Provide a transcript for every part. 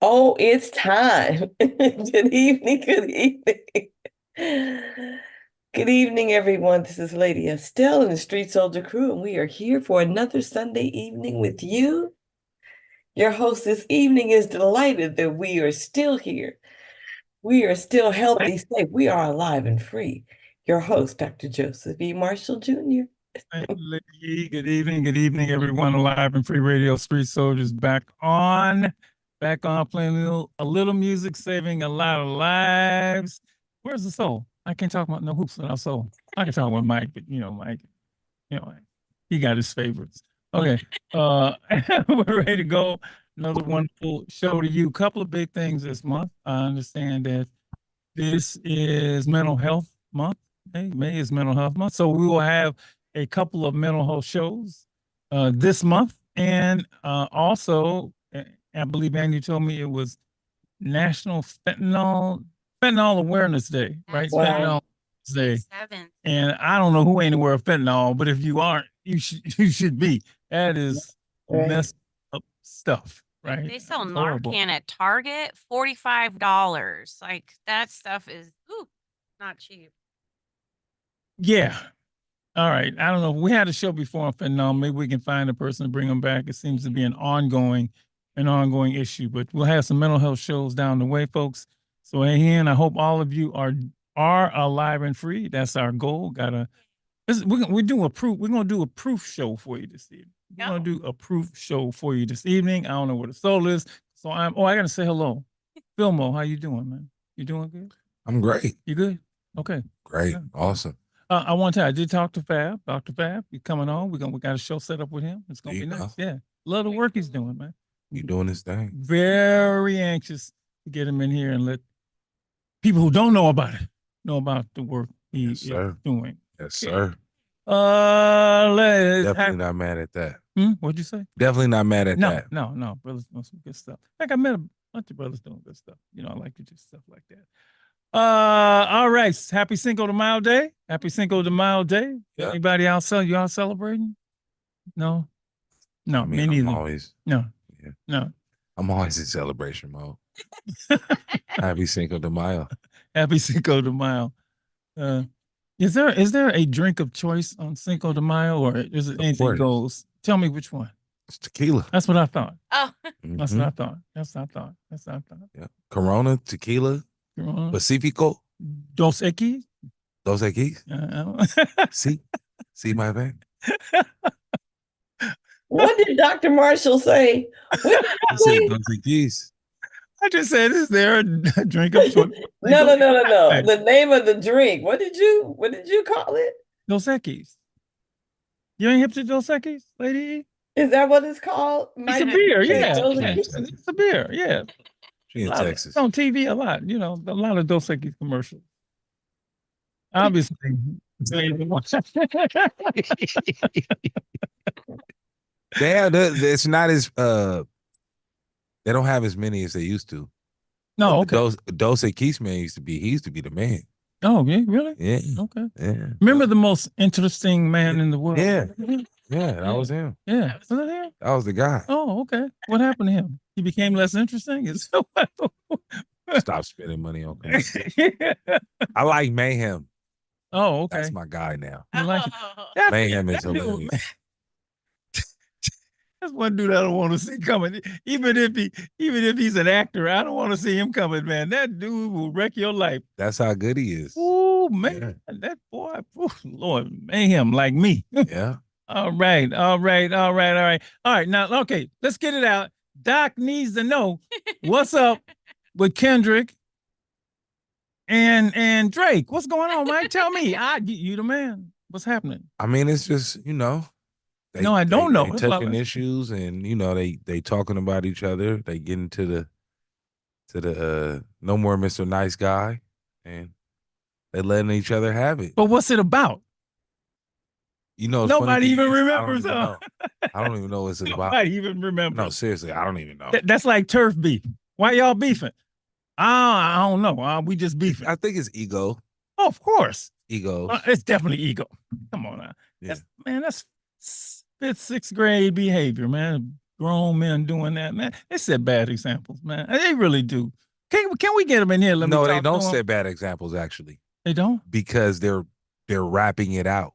Oh, it's time. Good evening, good evening. Good evening, everyone. This is Lady Estelle and the Street Soldier Crew, and we are here for another Sunday evening with you. Your host this evening is delighted that we are still here. We are still healthy, safe. We are alive and free. Your host, Dr. Joseph E. Marshall Jr. Good evening, everyone. Alive and Free Radio Street Soldiers back on playing a little music, saving a lot of lives. Where's the soul? I can't talk about no hoops without soul. I can talk about Mike, but Mike, he got his favorites. Okay, we're ready to go. Another wonderful show to you. Couple of big things this month. I understand that this is Mental Health Month. May is Mental Health Month, so we will have a couple of mental health shows this month, and also, I believe Andy told me it was National Fentanyl Awareness Day, right? Wow. Fentanyl Day, 7th. and I don't know who ain't aware of fentanyl, but if you aren't, you should be. That is Right. messed up stuff, right? They sell It's horrible. Narcan at Target, $45. Like that stuff is not cheap. Yeah. All right. I don't know. We had a show before on fentanyl. Maybe we can find a person to bring them back. It seems to be an ongoing issue, but we'll have some mental health shows down the way, folks. So again, I hope all of you are alive and free. That's our goal. We're doing a proof. We're gonna do a proof show for you this evening. We're gonna do a proof show for you this evening. I don't know where the soul is. So I gotta say hello. Philmo, how you doing, man? You doing good? I'm great. You good? Okay. Great. Yeah. Awesome. I want to tell you, I did talk to Fab, Dr. Fab. He's coming on. We got a show set up with him. It's gonna be There you nice. go. Yeah. Love the work he's doing, man. You doing this thing. Very anxious to get him in here and let people who don't know about it know about the work he Yes, is sir. doing. Yes, Okay. sir. Let's Definitely not mad at that. What'd you say? Definitely not mad at No, that. no. Brothers doing some good stuff. In fact, I met a bunch of brothers doing good stuff. I like to do stuff like that. All right. Happy Cinco de Mayo Day. Happy Cinco de Mayo Day. Yeah. Anybody else? You all celebrating? No. No, I mean, me neither. I'm always, No. Yeah. No. I'm always in celebration mode. Happy Cinco de Mayo. Happy Cinco de Mayo. Is there a drink of choice on Cinco de Mayo, or is it Of anything course. goes? Tell me which one. It's tequila. That's what I thought. Oh, That's Mhm. what I thought. That's what I thought. That's what I thought. Yeah. Corona, tequila, Uh, Pacifico, Dos Equis? Dos Equis. See my man. What did Dr. Marshall say? What I said Dos Equis. I just said, is there a drink of choice? No. The name of the drink. What did you call it? Dos Equis. You ain't hip to Dos Equis, lady? Is that what it's called? It's a beer, yeah. Dos Yeah. Equis? It's a beer, yeah. She in Texas. It's on TV a lot, a lot of Dos Equis commercials. Obviously. It's not as they don't have as many as they used to. No, okay. Dos Equis man he used to be the man. Oh, yeah, really? Yeah. Okay. Yeah. Remember the most interesting man in the world? Yeah. Yeah, that was him. Yeah. Was that him? That was the guy. Oh, okay. What happened to him? He became less interesting? Stop spending money on commercials. I like Mayhem. Oh, okay. That's my guy now. You like it? oh. Mayhem is that dude, hilarious. man. That's one dude I don't want to see coming. Even if he's an actor, I don't want to see him coming, man. That dude will wreck your life. That's how good he is. Oh, man. That boy, Lord, Mayhem like me. Yeah. All right. All right. Now, okay, let's get it out. Doc needs to know what's up with Kendrick and Drake. What's going on, Mike? Tell me. You the man. What's happening? I mean, it's just, No, I don't know. They touching issues and they talking about each other. They get into the no more Mr. Nice Guy, and they letting each other have it. But what's it about? Nobody even remembers. I don't even know what it's about. Nobody even remembers. No, seriously, I don't even know. That's like turf beef. Why y'all beefing? I don't know. We just beefing. I think it's ego. Oh, of course. Ego. It's definitely ego. Come on now. Yeah. That's fifth, sixth grade behavior, man. grown men doing that, man. They set bad examples, man. They really do. Can we get them in here? Let me No, they talk don't to 'em? set bad examples actually They don't? because they're rapping it out.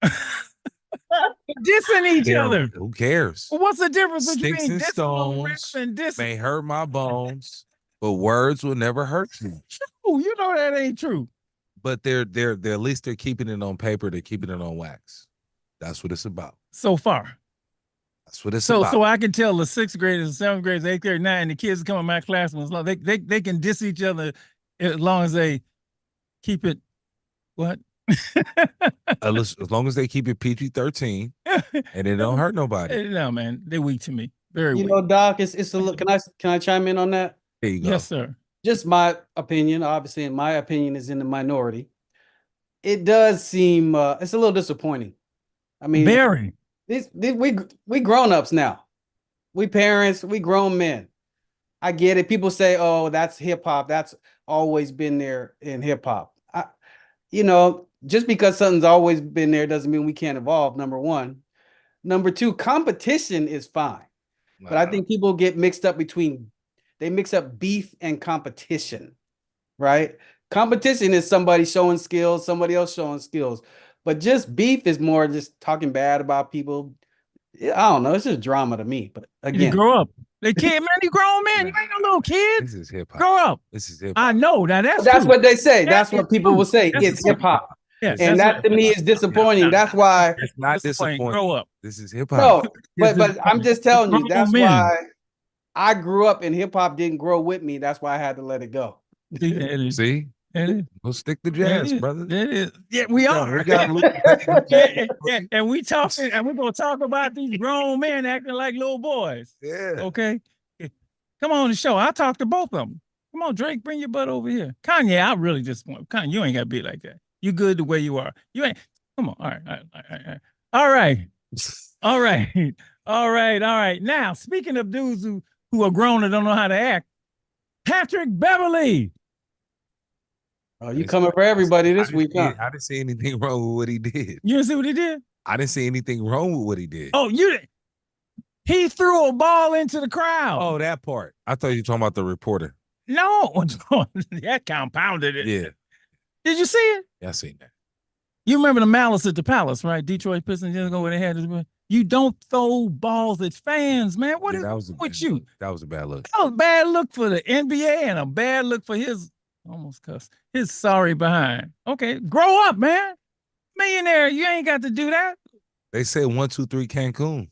Dissing each other. Who cares? Well, what's the difference Sticks between and dissing Lil Rip stones and dissing? may hurt my bones, but words will never hurt you. True, you know that ain't true. But they're at least they're keeping it on paper. They're keeping it on wax. That's what it's about. So far. That's what it's So about. so I can tell the 6th graders, 7th graders, 8th grade, 9, and the kids come in my classroom as long they can diss each other as long as they keep it what? As long as they keep it PG-13 and it don't hurt nobody. No, man, they're weak to me. Very You weak. know, Doc, it's a look. Can I chime in on that? There you go. Yes, sir. Just my opinion. Obviously, and my opinion is in the minority. It does seem it's a little disappointing. I mean, Very. we grown ups now. We parents, we grown men. I get it. People say, "Oh, that's hip hop. That's always been there in hip hop." You know, just because something's always been there doesn't mean we can't evolve. Number one. Number two, competition is fine. But I think people get mixed up they mix up beef and competition, right? Competition is somebody showing skills, somebody else showing skills. But just beef is more just talking bad about people. I don't know. It's just drama to me. But You again, grow up. The kid, man, you grown man. You ain't no little kid. This is hip hop. Grow up. This is hip I hop. know. Now that's that's true. what they say. That's That's what people true. will say. That's It's the hip hop. Yes, And that's that to me is disappointing. That's why. It's not disappointing. Grow up. This is hip No, hop. but I'm just telling you, Grown that's men. why I grew up and hip hop didn't grow with me. That's why I had to let it go. See, it is. See? It is. Go stick to It jazz, is. brother. It is. Yeah, we are. We got And we talking, and we're gonna talk about these grown men acting like little boys. Yeah. Okay. Come on the show. I'll talk to both of them. Come on, Drake, bring your butt over here. Kanye, I really just want Kanye, you ain't gotta be like that. You good the way you are. You ain't come on. All right. All right. All right. All right. All right. Now, speaking of dudes who are grown and don't know how to act, Patrick Beverly. Oh, you coming for everybody this week, huh? I didn't see anything wrong with what he did. You didn't see what he did? I didn't see anything wrong with what he did. Oh, you didn't. He threw a ball into the crowd. Oh, that part. I thought you were talking about the reporter. No, that compounded it. Yeah. Did you see it? Yeah, I seen that. You remember the Malice at the Palace, right? Detroit Pistons didn't go where they had to. You don't throw balls at fans, man. What Yeah, is that was a with bad you? look. That was a bad look. That was a bad look for the NBA and a bad look for his almost cuss. His sorry behind. Okay, grow up, man. Millionaire, you ain't got to do that. They said 1, 2, 3 Cancun.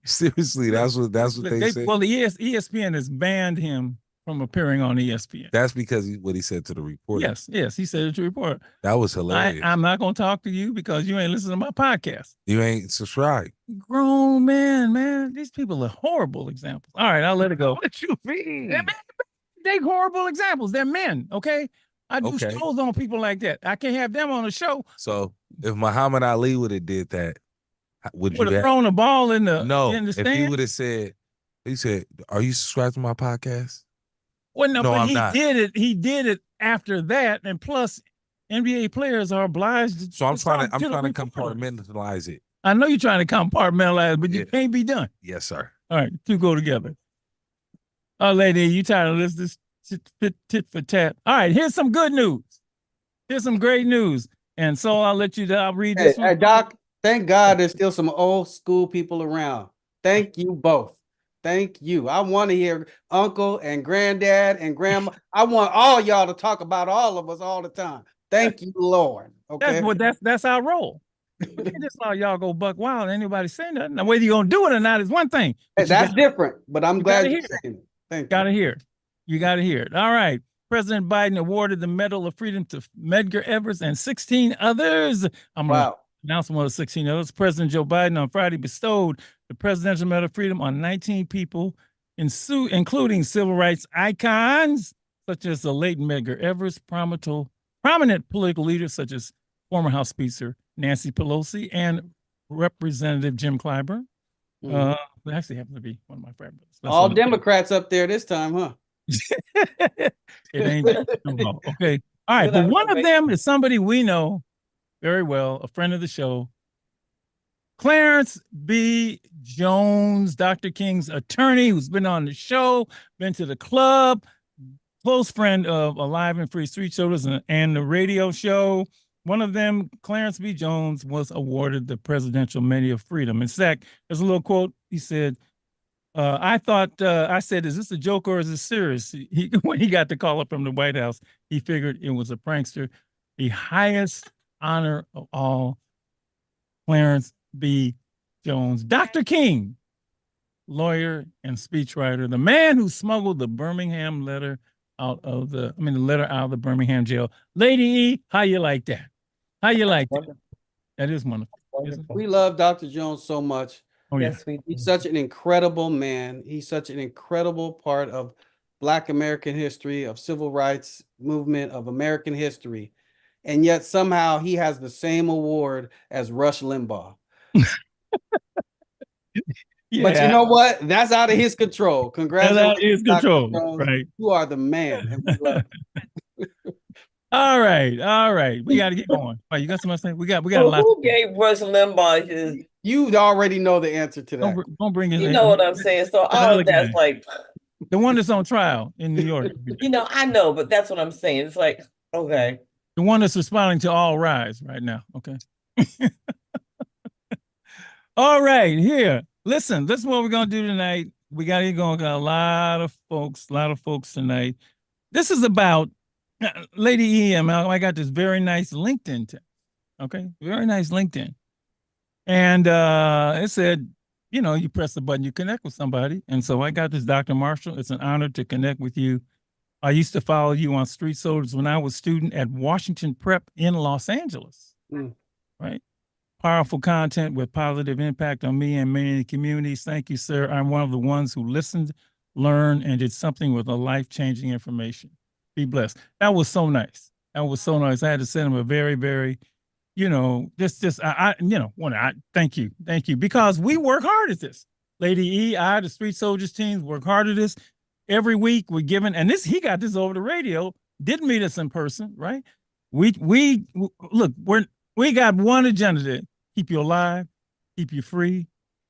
Seriously, that's what they said. Well, the ESPN has banned him from appearing on ESPN. That's because what he said to the reporter. Yes, he said it to the reporter. That was hilarious. I'm not gonna talk to you because you ain't listening to my podcast. You ain't subscribed. Grown man. These people are horrible examples. All right, I'll let it go. What you mean? They horrible examples. They're men, okay? I do Okay. shows on people like that. I can't have them on the show. So if Muhammad Ali would have did that, would you Would have have? thrown a ball in the No, in the if he stand. would have said, he said, "Are you subscribed to my podcast?" Well, no, No, but I'm he not. did it. He did it after that, and plus, NBA players are obliged. So I'm trying talk to the reporter. compartmentalize it. I know you're trying to compartmentalize, but you Yeah. can't be done. Yes, sir. All right, two go together. Oh, lady, you tired of this tit for tat? All right, here's some good news. Here's some great news. And so I'll let you. I'll read Hey, this one. Doc, thank God there's still some old school people around. Thank you both. Thank you. I want to hear uncle and granddad and grandma. I want all y'all to talk about all of us all the time. Thank you, Lord. Okay. That's our role. We can't just allow y'all go buck wild. Anybody say nothing. Now, whether you're gonna do it or not is one thing. Hey, but you that's got- different, but I'm you glad gotta you're hear saying it. Thank Gotta hear it. You gotta hear it. All right. President Biden awarded the Medal of Freedom to Medgar Evers and 16 others. I'm you. gonna Wow. announce one of the 16 others. President Joe Biden on Friday bestowed the Presidential Medal of Freedom on 19 people, including civil rights icons such as the late Medgar Evers, prominent political leaders such as former House Speaker Nancy Pelosi and Representative Jim Clyburn. Mhm. It actually happens to be one of my favorites. That's All on the- Democrats up there this time, huh? it ain't no, okay. All right, Good but one of observation. them is somebody we know very well, a friend of the show, Clarence B. Jones, Dr. King's attorney, who's been on the show, been to the club, close friend of Alive and Free Street Shoulders and the radio show. One of them, Clarence B. Jones, was awarded the Presidential Medal of Freedom. In fact, there's a little quote. He said, I said, is this a joke or is this serious? When he got the call up from the White House, he figured it was a prankster. The highest honor of all, Clarence B. Jones. Dr. King, lawyer and speechwriter, the man who smuggled the Birmingham letter out of the Birmingham jail. Lady E, how you like that? How you like that? That is wonderful. We love Dr. Jones so much. Oh, yeah. Yes, we do. He's such an incredible man. He's such an incredible part of Black American history, of civil rights movement, of American history. And yet somehow he has the same award as Rush Limbaugh. Yeah. But you know what? That's out of his control. That's Congratulations, out of his Dr. control, Jones. right? You are the man. And we love you. All right. We got to get going. Right, you got something to say? We got a lot. Who gave Rush Limbaugh his? You already know the answer to that. Don't bring his You name. know what I'm saying? So all of that's like, The one that's on trial in New York. I know, but that's what I'm saying. It's like, okay. The one that's responding to All Rise right now. Okay. All right, here. Listen, this is what we're gonna do tonight. We got to get going. Got a lot of folks tonight. This is about Lady EM. I got this very nice LinkedIn tip. Okay, very nice LinkedIn. And it said, you press the button, you connect with somebody. And so I got this Dr. Marshall. It's an honor to connect with you. I used to follow you on Street Soldiers when I was a student at Washington Prep in Los Angeles. Right? Powerful content with positive impact on me and many in the communities. Thank you, sir. I'm one of the ones who listened, learned, and did something with a life-changing information. Be blessed. That was so nice. That was so nice. I had to send him a very, very, thank you. Because we work hard at this. Lady E, the Street Soldiers teams work hard at this. Every week we're given, and he got this over the radio, didn't meet us in person, right? We got one agenda to keep you alive, keep you free,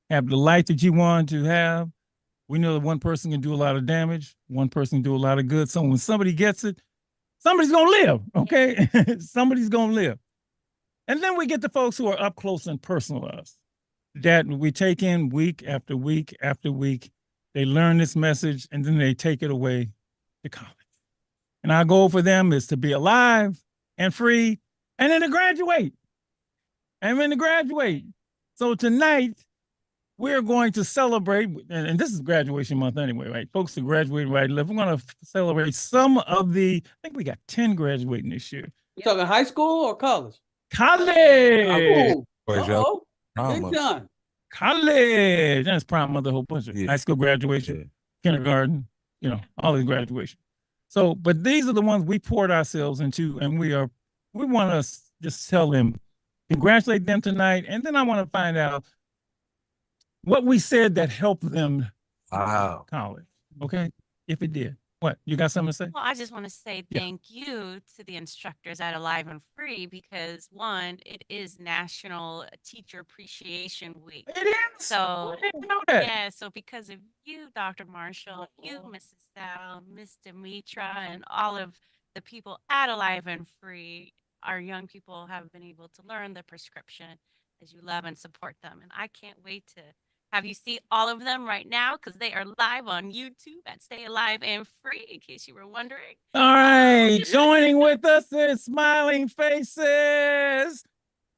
have the life that you want to have. We know that one person can do a lot of damage, one person can do a lot of good. So when somebody gets it, somebody's gonna live, okay? Somebody's gonna live. And then we get the folks who are up close and personal to us, that we take in week after week after week. They learn this message and then they take it away to college. And our goal for them is to be alive and free and then to graduate. So tonight, we're going to celebrate, and this is graduation month anyway, right? Folks are graduating right left. We're going to celebrate some of I think we got 10 graduating this year. You talking high school or college? College. Oh, Boys, y'all big drama. time. College. That's prom of the whole bunch of high school graduation, kindergarten, all the graduation. So, but these are the ones we poured ourselves into, and we want to just tell them, congratulate them tonight. And then I want to find out what we said that helped them college. Okay. If it did. What? You got something to say? Well, I just want to say thank you to the instructors at Alive and Free because one, it is National Teacher Appreciation Week. It is. So I didn't know that. yeah, so because of you, Dr. Marshall, you, Mrs. Sal, Mr. Mitra, and all of the people at Alive and Free, our young people have been able to learn the prescription as you love and support them. And I can't wait to have you see all of them right now because they are live on YouTube at Stay Alive and Free, in case you were wondering. All right. Joining with us is Smiling Faces.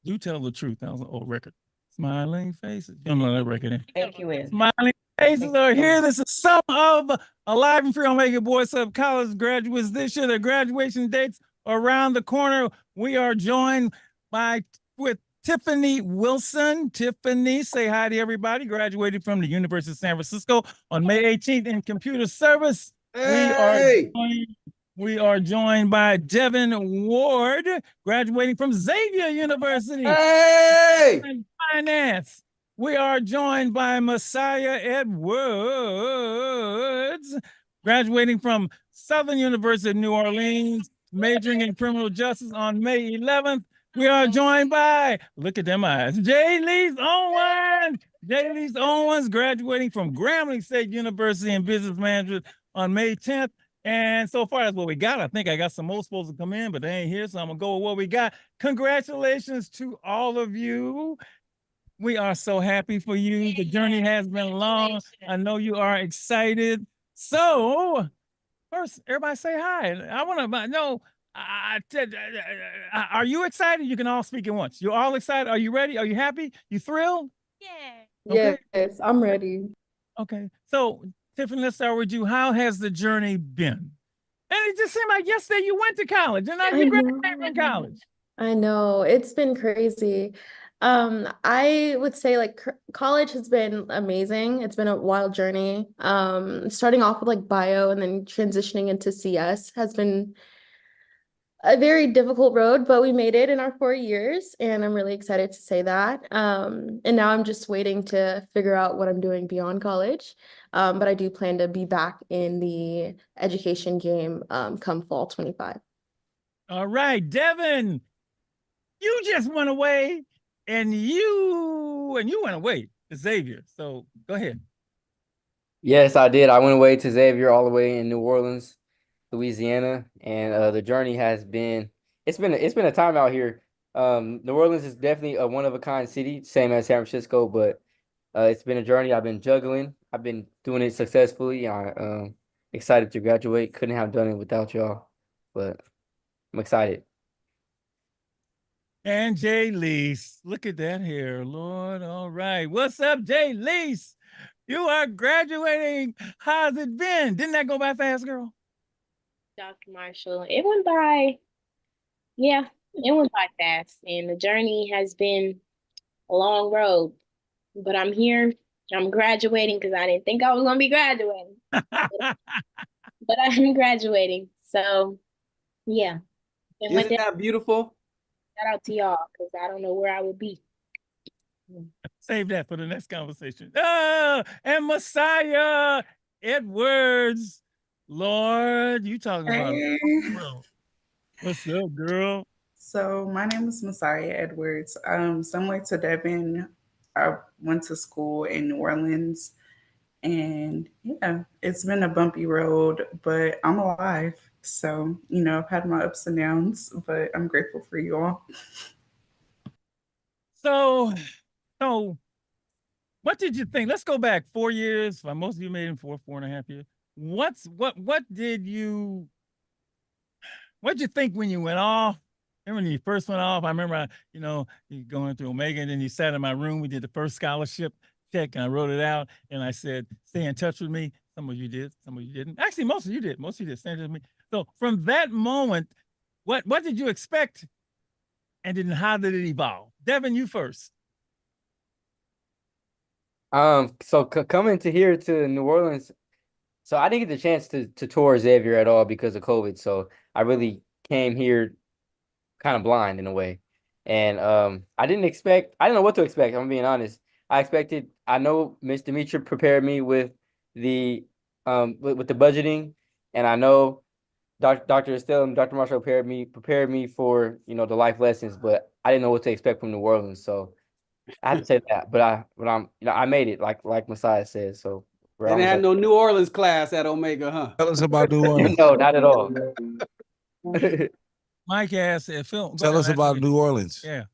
You tell the truth. That was an old record. Smiling Faces. You don't know that record, eh? Thank you, Ann. Smiling Faces are here. This is some of Alive and Free Omega Boys Sub College graduates this year. Their graduation dates are around the corner. We are joined with Tiffany Wilson. Tiffany, say hi to everybody. Graduated from the University of San Francisco on May 18th in computer service. Hey! We are joined by Devin Ward, graduating from Xavier University. Hey! In finance. We are joined by Messiah Edwards, graduating from Southern University of New Orleans, majoring in criminal justice on May 11th. We are joined by, look at them eyes, J-Lease Owens. J-Lease Owens graduating from Grambling State University in Business Management on May 10th. And so far, that's what we got. I think I got some more supposed to come in, but they ain't here, so I'm gonna go with what we got. Congratulations to all of you. We are so happy for you. The journey has been long. I know you are excited. So first, everybody say hi. I want to know, are you excited? You can all speak at once. You're all excited. Are you ready? Are you happy? You thrilled? Yeah. Okay. Yes, I'm ready. Okay. So Tiffany, let's start with you. How has the journey been? And it just seemed like yesterday you went to college and now I you graduated from know. college. I know. It's been crazy. I would say like college has been amazing. It's been a wild journey. Starting off with like bio and then transitioning into CS has been a very difficult road, but we made it in our 4 years, and I'm really excited to say that. And now I'm just waiting to figure out what I'm doing beyond college. But I do plan to be back in the education game come fall 25. All right, Devin, you just went away and you went away to Xavier. So go ahead. Yes, I did. I went away to Xavier all the way in New Orleans, Louisiana, and the journey has been it's been a time out here. New Orleans is definitely a one of a kind city, same as San Francisco, but it's been a journey. I've been juggling. I've been doing it successfully. I excited to graduate. Couldn't have done it without y'all, but I'm excited. And Jay Lease, look at that hair, Lord. All right. What's up, Jay Lease? You are graduating. How's it been? Didn't that go by fast, girl? Dr. Marshall. It went by, yeah, it went by fast. And the journey has been a long road. But I'm here. I'm graduating because I didn't think I was going to be graduating. But I'm graduating. So, yeah. And with Isn't that, that beautiful? shout out to y'all because I don't know where I would be. Save that for the next conversation. And Messiah Edwards. Lord, you talking about Hey. what's up, girl? So my name is Messiah Edwards. Similar to Devin, I went to school in New Orleans, and yeah, it's been a bumpy road, but I'm alive. So, I've had my ups and downs, but I'm grateful for you all. So what did you think? Let's go back 4 years. Most of you made it in 4.5 years. What did you think when you went off? Remember when you first went off? I remember, you going through Omega, and then you sat in my room. We did the first scholarship check, and I wrote it out, and I said, "Stay in touch with me." Some of you did, some of you didn't. Actually, most of you did. Most of you did. Stay in touch with me. So from that moment, what did you expect, and then how did it evolve? Devin, you first. So coming to here to New Orleans, so I didn't get the chance to tour Xavier at all because of COVID. So I really came here kind of blind in a way. And I didn't know what to expect, I'm being honest. I know Ms. Demetra prepared me with the with the budgeting, and I know Dr. Estelle and Dr. Marshall prepared me for, the life lessons, but I didn't know what to expect from New Orleans. So I have to say that. But I made it like Messiah said. So They didn't have no New Orleans class at Omega, huh? Tell us about New Orleans. No, not at all. Mike asked Phil. Tell us about New Orleans. Yeah.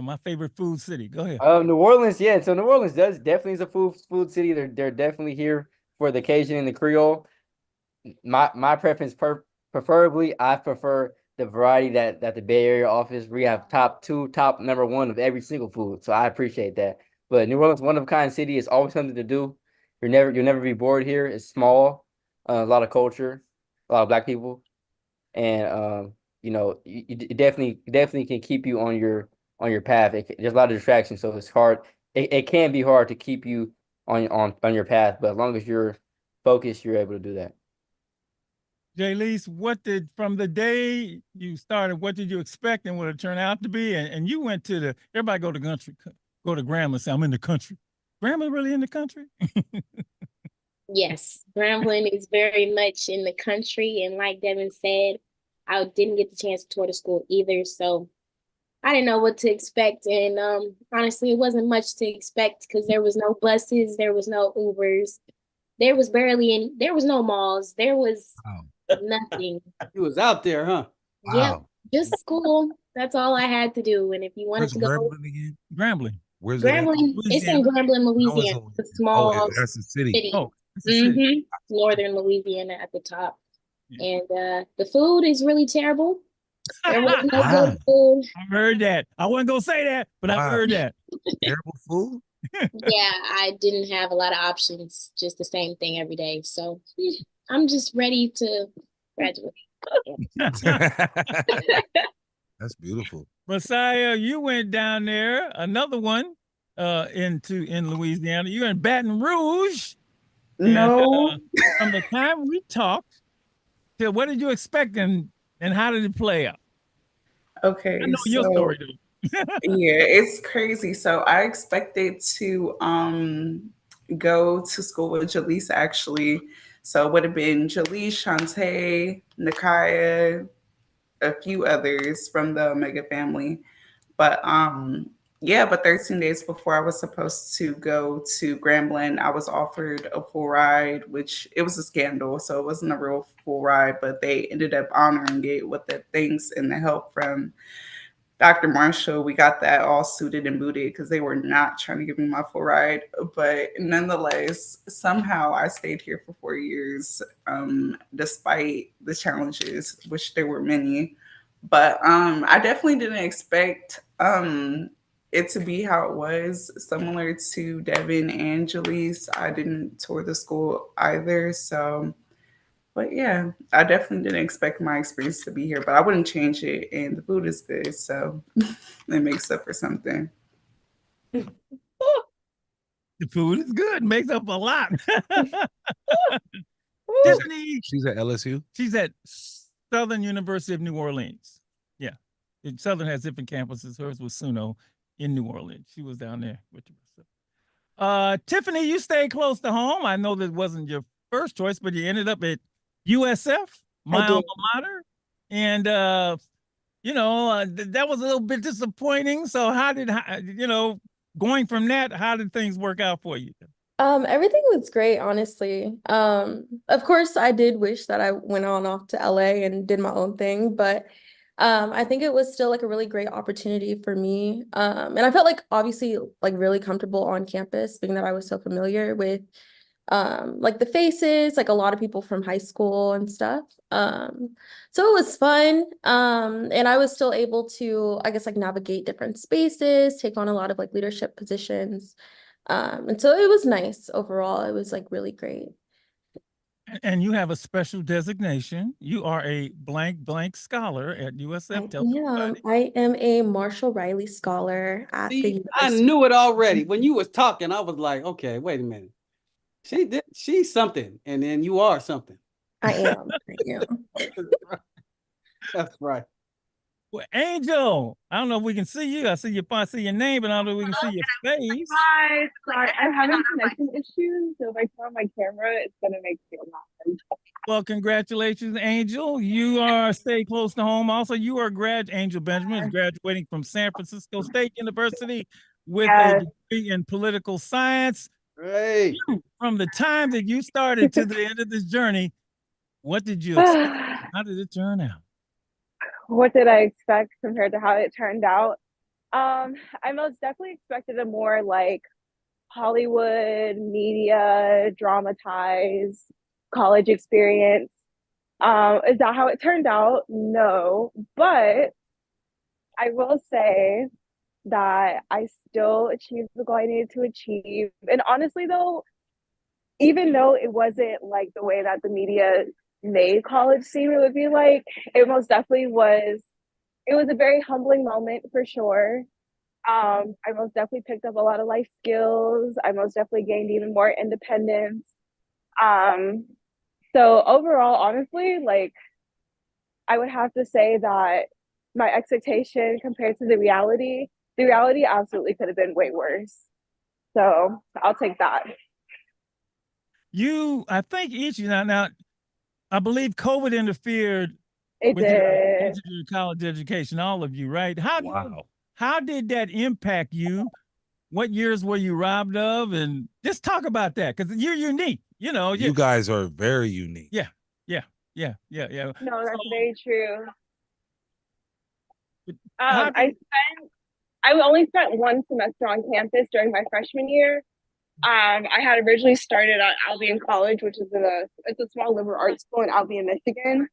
My favorite food city. Go ahead. New Orleans, yeah. So New Orleans definitely is a food city. They're definitely here for the Cajun and the Creole. My preference, preferably, I prefer the variety that the Bay Area offers. We have top number one of every single food. So I appreciate that. But New Orleans, one of a kind city, is always something to do. You'll never be bored here. It's small, a lot of culture, a lot of Black people, and it definitely can keep you on your path. There's a lot of distractions, so it's hard. It can be hard to keep you on your path, but as long as you're focused, you're able to do that. Jay Lease, from the day you started, what did you expect and what it turned out to be? And you went to everybody go to Grambling, say, I'm in the country. Grambling really in the country? Yes, Grambling is very much in the country. And like Devin said, I didn't get the chance to tour the school either. So I didn't know what to expect, and honestly, it wasn't much to expect because there was no buses, there was no Ubers, there was barely any, there was no malls, there was Wow. nothing. You was out there, huh? Yep, Wow. just school. That's all I had to do. And if you wanted Where's to go Grambling again? Grambling. Where's it at? Grambling, it's in Louisiana. Grambling, Oh, it's Louisiana. in It's a Louisiana. Oh, small that's the city. city. Oh, it's a city. Northern Louisiana at the top. Yeah. And the food is really terrible. There was no Wow. good food. I've heard that. I wasn't gonna say that, but I've Wow. heard that. Terrible food? Yeah, I didn't have a lot of options, just the same thing every day. So I'm just ready to graduate. That's beautiful. Messiah, you went down there, another one, in Louisiana. You're in Baton Rouge. And, No. from the time we talked to what did you expect and how did it play out? Okay. I know your story, though. Yeah, it's crazy. So I expected to go to school with Jaleesa actually. So it would have been Jaleesa, Shantae, Nakaya, a few others from the Omega family. But yeah, but 13 days before I was supposed to go to Grambling, I was offered a full ride, which it was a scandal. So it wasn't a real full ride, but they ended up honoring it with the thanks and the help from Dr. Marshall. We got that all suited and booted because they were not trying to give me my full ride. But nonetheless, somehow I stayed here for 4 years, despite the challenges, which there were many. But I definitely didn't expect it to be how it was, similar to Devin and Jaleese. I didn't tour the school either. So, but yeah, I definitely didn't expect my experience to be here, but I wouldn't change it. And the food is good. So it makes up for something. The food is good, makes up a lot. Tiffany, She's at LSU? she's at Southern University of New Orleans. Yeah. Southern has different campuses. Hers was SUNO in New Orleans. She was down there with the rest of Tiffany, you stayed close to home. I know that wasn't your first choice, but you ended up at USF, my alma mater. And that was a little bit disappointing. So going from that, how did things work out for you? Everything was great, honestly. Of course, I did wish that I went on off to LA and did my own thing, but I think it was still like a really great opportunity for me. And I felt like obviously like really comfortable on campus, being that I was so familiar with like the faces, like a lot of people from high school and stuff. So it was fun. And I was still able to, I guess, like navigate different spaces, take on a lot of like leadership positions. And so it was nice overall. It was like really great. And you have a special designation. You are a blank scholar at USF. I am a Marshall Riley Scholar at the See, I University. knew it already. When you was talking, I was like, okay, wait a minute. She's something, and then you are something. I am. That's right. Well, Angel, I don't know if we can see you. I see your name, but I don't know if we can see your face. Hi, sorry, I'm having connection issues, so if I turn on my camera, it's gonna make me laugh. Well, congratulations, Angel. You are stay close to home. Also, you are Angel Benjamin is graduating from San Francisco State University with a degree in political science. Great. From the time that you started to the end of this journey, what did you expect? How did it turn out? What did I expect compared to how it turned out? I most definitely expected a more like Hollywood media dramatized college experience. Is that how it turned out? No, but I will say that I still achieved the goal I needed to achieve. And honestly though, even though it wasn't like the way that the media made college seem it would be like, it most definitely was. It was a very humbling moment for sure. I most definitely picked up a lot of life skills. I most definitely gained even more independence. So overall, honestly, like I would have to say that my expectation compared to the reality absolutely could have been way worse. So I'll take that. I think each now, I believe COVID interfered It with did. your college education, all of you, right? How how did that impact you? What years were you robbed of? And just talk about that because you're unique. You know, You guys are very unique. yeah. No, that's very true. How I only spent one semester on campus during my freshman year. I had originally started at Albion College, which is it's a small liberal arts school in Albion, Michigan.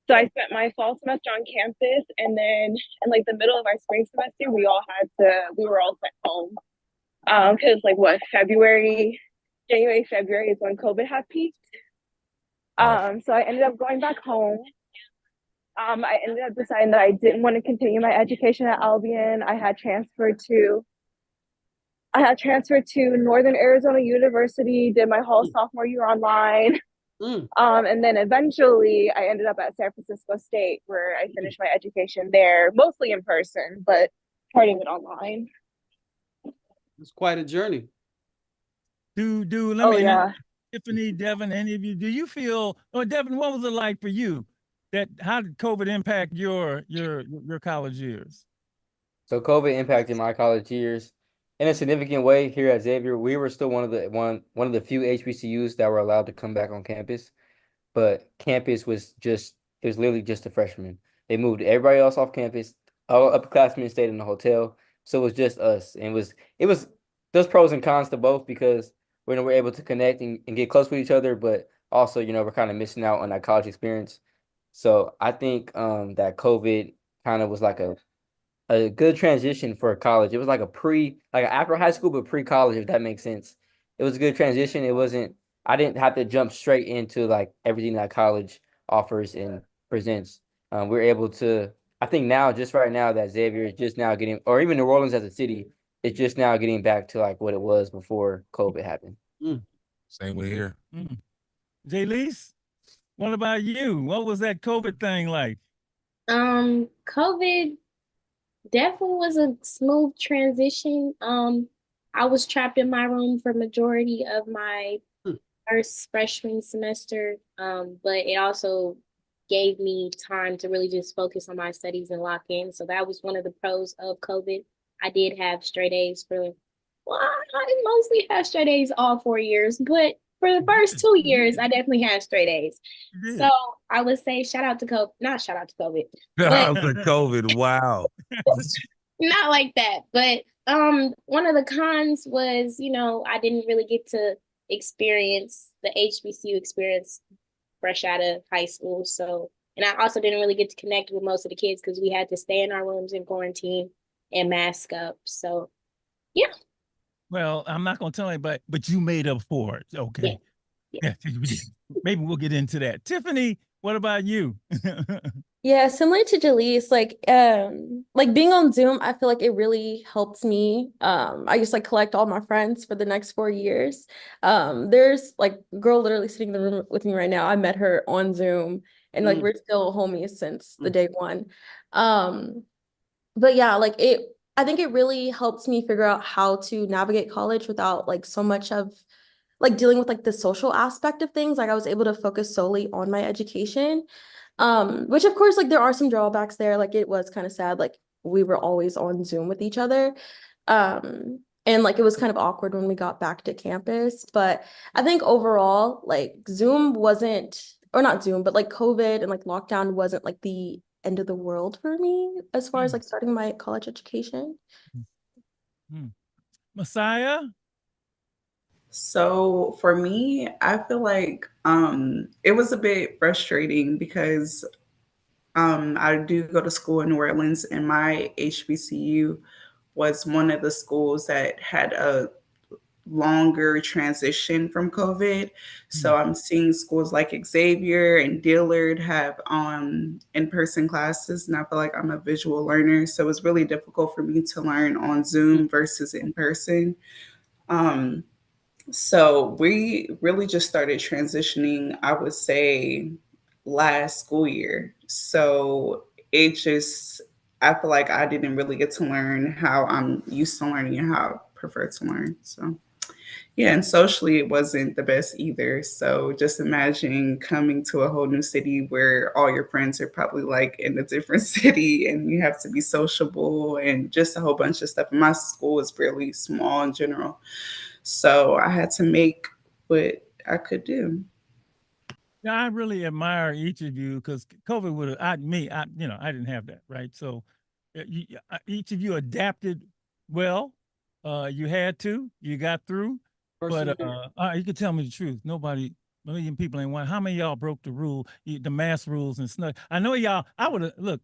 So I spent my fall semester on campus, and then in like the middle of our spring semester, we were all sent home. Because January, February is when COVID had peaked. So I ended up going back home. I ended up deciding that I didn't want to continue my education at Albion. I had transferred to Northern Arizona University, did my whole sophomore year online. And then eventually I ended up at San Francisco State, where I finished my education there, mostly in person, but part of it online. It's quite a journey. let Oh, me yeah. Tiffany, Devin, any of you, do you feel, Devin, what was it like for you? How did COVID impact your college years? So COVID impacted my college years in a significant way. Here at Xavier, we were still one of the few HBCUs that were allowed to come back on campus, but campus was literally just the freshmen. They moved everybody else off campus. All upperclassmen stayed in the hotel, so it was just us. And it was there's pros and cons to both because we're able to connect and get close with each other, but also we're kind of missing out on that college experience. So I think that COVID kind of was like a good transition for college. It was like after high school, but pre-college, if that makes sense. It was a good transition. I didn't have to jump straight into like everything that college offers and presents. We're able to, I think now, just right now, that Xavier is just now getting, or even New Orleans as a city, it's just now getting back to like what it was before COVID happened. Same way here. J-Lise, what about you? What was that COVID thing like? COVID definitely was a smooth transition. I was trapped in my room for majority of my first freshman semester, but it also gave me time to really just focus on my studies and lock in. So that was one of the pros of COVID. I did have straight A's I mostly had straight A's all 4 years, but for the first 2 years, I definitely had straight A's. So I would say shout out to COVID, not shout out to COVID. Shout out to COVID, wow. Not like that, but one of the cons was, I didn't really get to experience the HBCU experience fresh out of high school. So, and I also didn't really get to connect with most of the kids because we had to stay in our rooms in quarantine and mask up. So, yeah. Well, I'm not going to tell anybody, but you made up for it. Okay. Yeah. Maybe we'll get into that. Tiffany, what about you? Yeah, similar to Jalise, like being on Zoom, I feel like it really helped me. I used to collect all my friends for the next 4 years. There's like a girl literally sitting in the room with me right now. I met her on Zoom, and we're still homies since the day one. But yeah, I think it really helped me figure out how to navigate college without so much of dealing with the social aspect of things. I was able to focus solely on my education. Which of course, there are some drawbacks there. It was kind of sad. We were always on Zoom with each other. And it was kind of awkward when we got back to campus. But I think overall, Zoom wasn't, or not Zoom, but COVID and lockdown wasn't the end of the world for me as far as starting my college education. Messiah? So for me, I feel like it was a bit frustrating because I do go to school in New Orleans, and my HBCU was one of the schools that had a longer transition from COVID. So I'm seeing schools like Xavier and Dillard have in-person classes, and I feel like I'm a visual learner. So it's really difficult for me to learn on Zoom versus in person. So we really just started transitioning, I would say, last school year. So I feel like I didn't really get to learn how I'm used to learning and how I prefer to learn. So Yeah, and socially it wasn't the best either. So just imagine coming to a whole new city where all your friends are probably like in a different city and you have to be sociable and just a whole bunch of stuff. And my school is fairly small in general. So I had to make what I could do. Yeah, I really admire each of you because COVID would have, I didn't have that, right? So each of you adapted well. You had to, you got through, but you could tell me the truth. Nobody, a million people ain't one. How many of y'all broke the rule, the mask rules and snuck? I know y'all, I would have, look,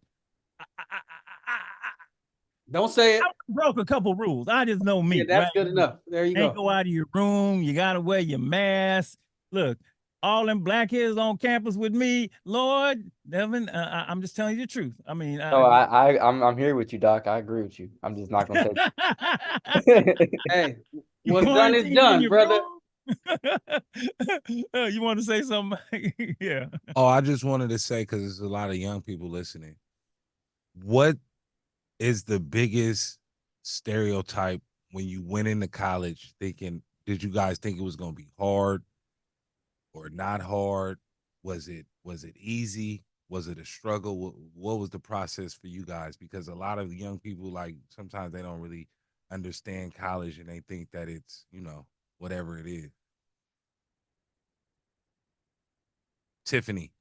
Don't say it. I broke a couple rules. I just know me. Yeah, that's right? good enough. There you Can't go. go out of your room. You got to wear your mask. Look, all them black kids on campus with me, Lord, Devin, I'm just telling you the truth. I mean, No, I'm here with you, Doc. I agree with you. I'm just not gonna say. Hey, you what's done is quarantined in done, your brother. room? You want to say something? Yeah. Oh, I just wanted to say, because there's a lot of young people listening. What is the biggest stereotype when you went into college thinking, did you guys think it was going to be hard or not hard? Was it easy? Was it a struggle? What was the process for you guys? Because a lot of young people, like, sometimes they don't really understand college and they think that it's, whatever it is. Tiffany.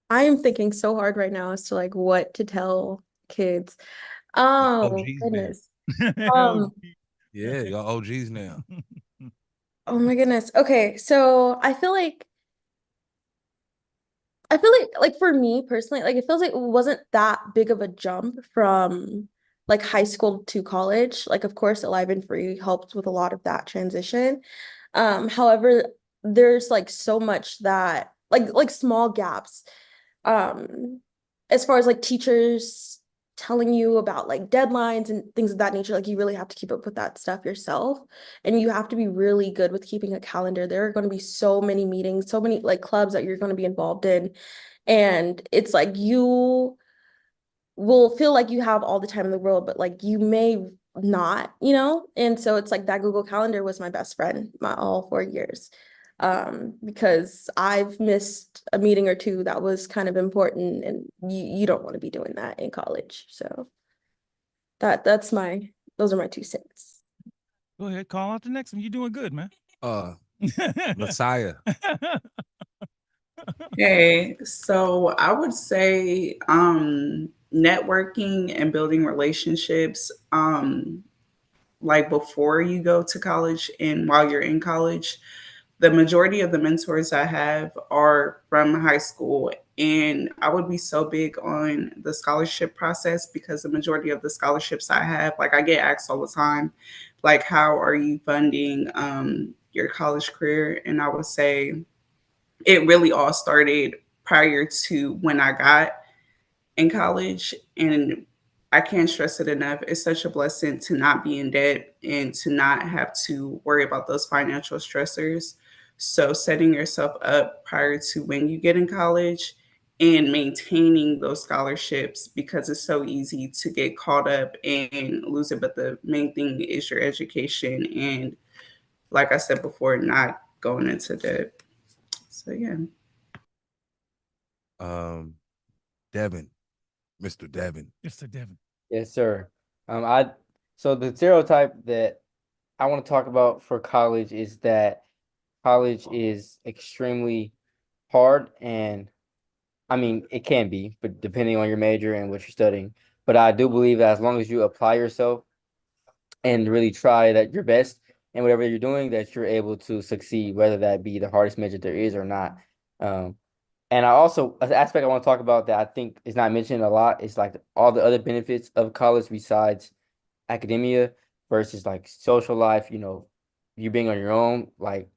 I am thinking so hard right now as to like what to tell kids. Y'all Oh OGs now. goodness. Um, Yeah, y'all OGs now. oh my goodness. Okay, so I feel like for me personally, like it feels like it wasn't that big of a jump from like high school to college. Like of course Alive and Free helped with a lot of that transition. However, there's like so much that like small gaps. Um, as far as like teachers telling you about like deadlines and things of that nature, like you really have to keep up with that stuff yourself. And you have to be really good with keeping a calendar. There are going to be so many meetings, so many like clubs that you're going to be involved in. And it's like you will feel like you have all the time in the world, but like you may not, you know? And so it's like that Google Calendar was my best friend my all 4 years. Because I've missed a meeting or two that was kind of important, and you don't want to be doing that in college. So those are my 2 cents. Go ahead, call out the next one. You're doing good, man. Messiah. Okay, so I would say networking and building relationships like before you go to college and while you're in college. The majority of the mentors I have are from high school, and I would be so big on the scholarship process because the majority of the scholarships I have, like I get asked all the time, like, how are you funding your college career? And I would say it really all started prior to when I got in college. And I can't stress it enough. It's such a blessing to not be in debt and to not have to worry about those financial stressors. So, setting yourself up prior to when you get in college and maintaining those scholarships, because it's so easy to get caught up and lose it. But the main thing is your education. And like I said before, not going into debt. So, yeah. Devin, Mr. Devin. Mr. Devin. Yes, sir. So the stereotype that I want to talk about for college is that college is extremely hard, and I mean it can be, but depending on your major and what you're studying. But I do believe that as long as you apply yourself and really try that your best and whatever you're doing, that you're able to succeed, whether that be the hardest major there is or not. And I also, an aspect I want to talk about that I think is not mentioned a lot is like all the other benefits of college besides academia versus like social life, you being on your own, like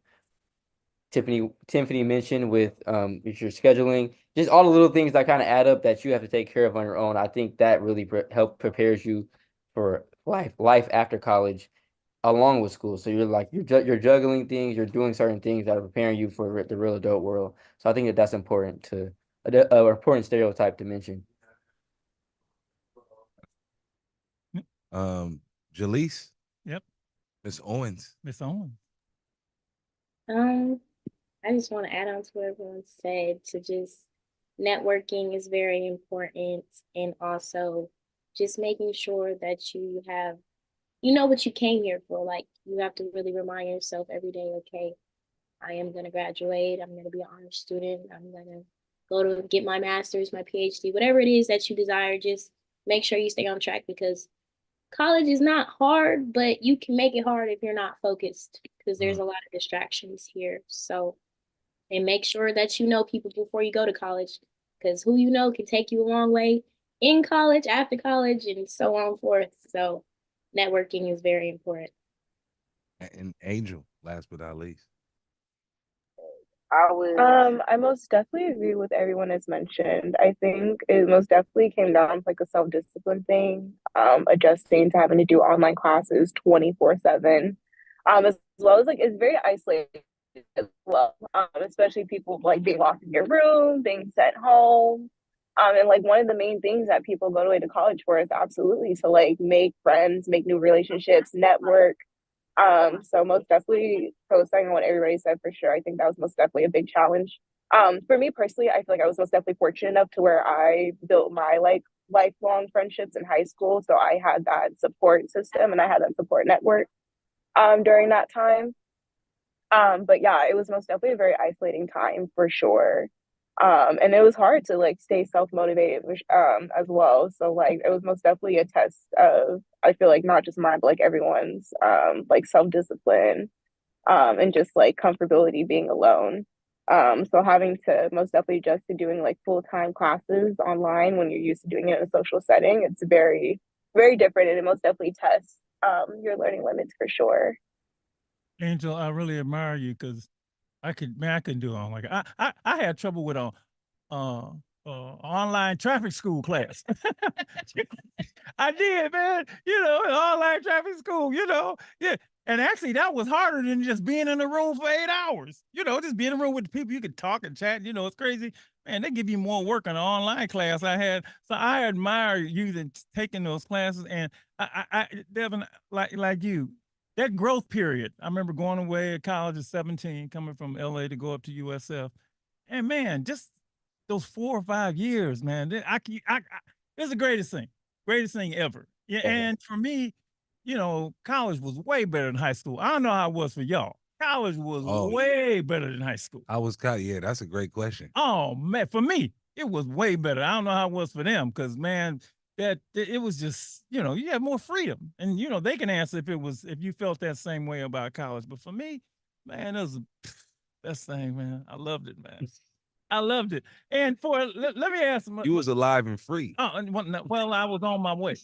Tiffany mentioned with your scheduling, just all the little things that kind of add up that you have to take care of on your own. I think that really prepares you for life after college along with school. So you're juggling things, you're doing certain things that are preparing you for the real adult world. So I think that's important to a important stereotype to mention. Jaleese. Yep. Miss Owens. Miss Owens. I just want to add on to what everyone said to just networking is very important, and also just making sure that you have, you know, what you came here for. Like, you have to really remind yourself every day, okay, I am going to graduate. I'm going to be an honor student. I'm going to go to get my master's, my PhD, whatever it is that you desire. Just make sure you stay on track, because college is not hard, but you can make it hard if you're not focused, because there's a lot of distractions here. So, and make sure that you know people before you go to college, because who you know can take you a long way in college, after college, and so on and forth. So networking is very important. And Angel, last but not least. I most definitely agree with everyone has mentioned. I think it most definitely came down to like a self-discipline thing, adjusting to having to do online classes 24/7. As well as like it's very isolating as well. Especially people like being locked in your room, being sent home. And like one of the main things that people go away to college for is absolutely to like make friends, make new relationships, network. So most definitely co-signing what everybody said for sure. I think that was most definitely a big challenge. For me personally, I feel like I was most definitely fortunate enough to where I built my like lifelong friendships in high school. So I had that support system and I had that support network during that time. But yeah, it was most definitely a very isolating time for sure. And it was hard to like stay self-motivated as well. So like it was most definitely a test of, I feel like, not just mine but like everyone's like self-discipline and just like comfortability being alone. So having to most definitely adjust to doing like full-time classes online when you're used to doing it in a social setting, it's very, very different, and it most definitely tests your learning limits for sure. Angel, I really admire you because I couldn't do it on like I had trouble with online traffic school class. I did, man. You know, online traffic school. You know, yeah. And actually, that was harder than just being in a room for 8 hours. You know, just being in a room with the people you could talk and chat. You know, it's crazy. Man, they give you more work in an online class I had. So I admire you than taking those classes. And Devin, like you, that growth period. I remember going away at college at 17, coming from LA to go up to USF. And man, just those 4 or 5 years, man, it's the greatest thing ever. Yeah. And for me, you know, college was way better than high school. I don't know how it was for y'all. College was way better than high school. Yeah, that's a great question. Oh man, for me, it was way better. I don't know how it was for them because man, that it was just, you know, you have more freedom. And you know, they can answer if you felt that same way about college. But for me, man, it was the best thing, man. I loved it, man. I loved it. And let me ask him. You was alive and free. Oh, well, I was on my way.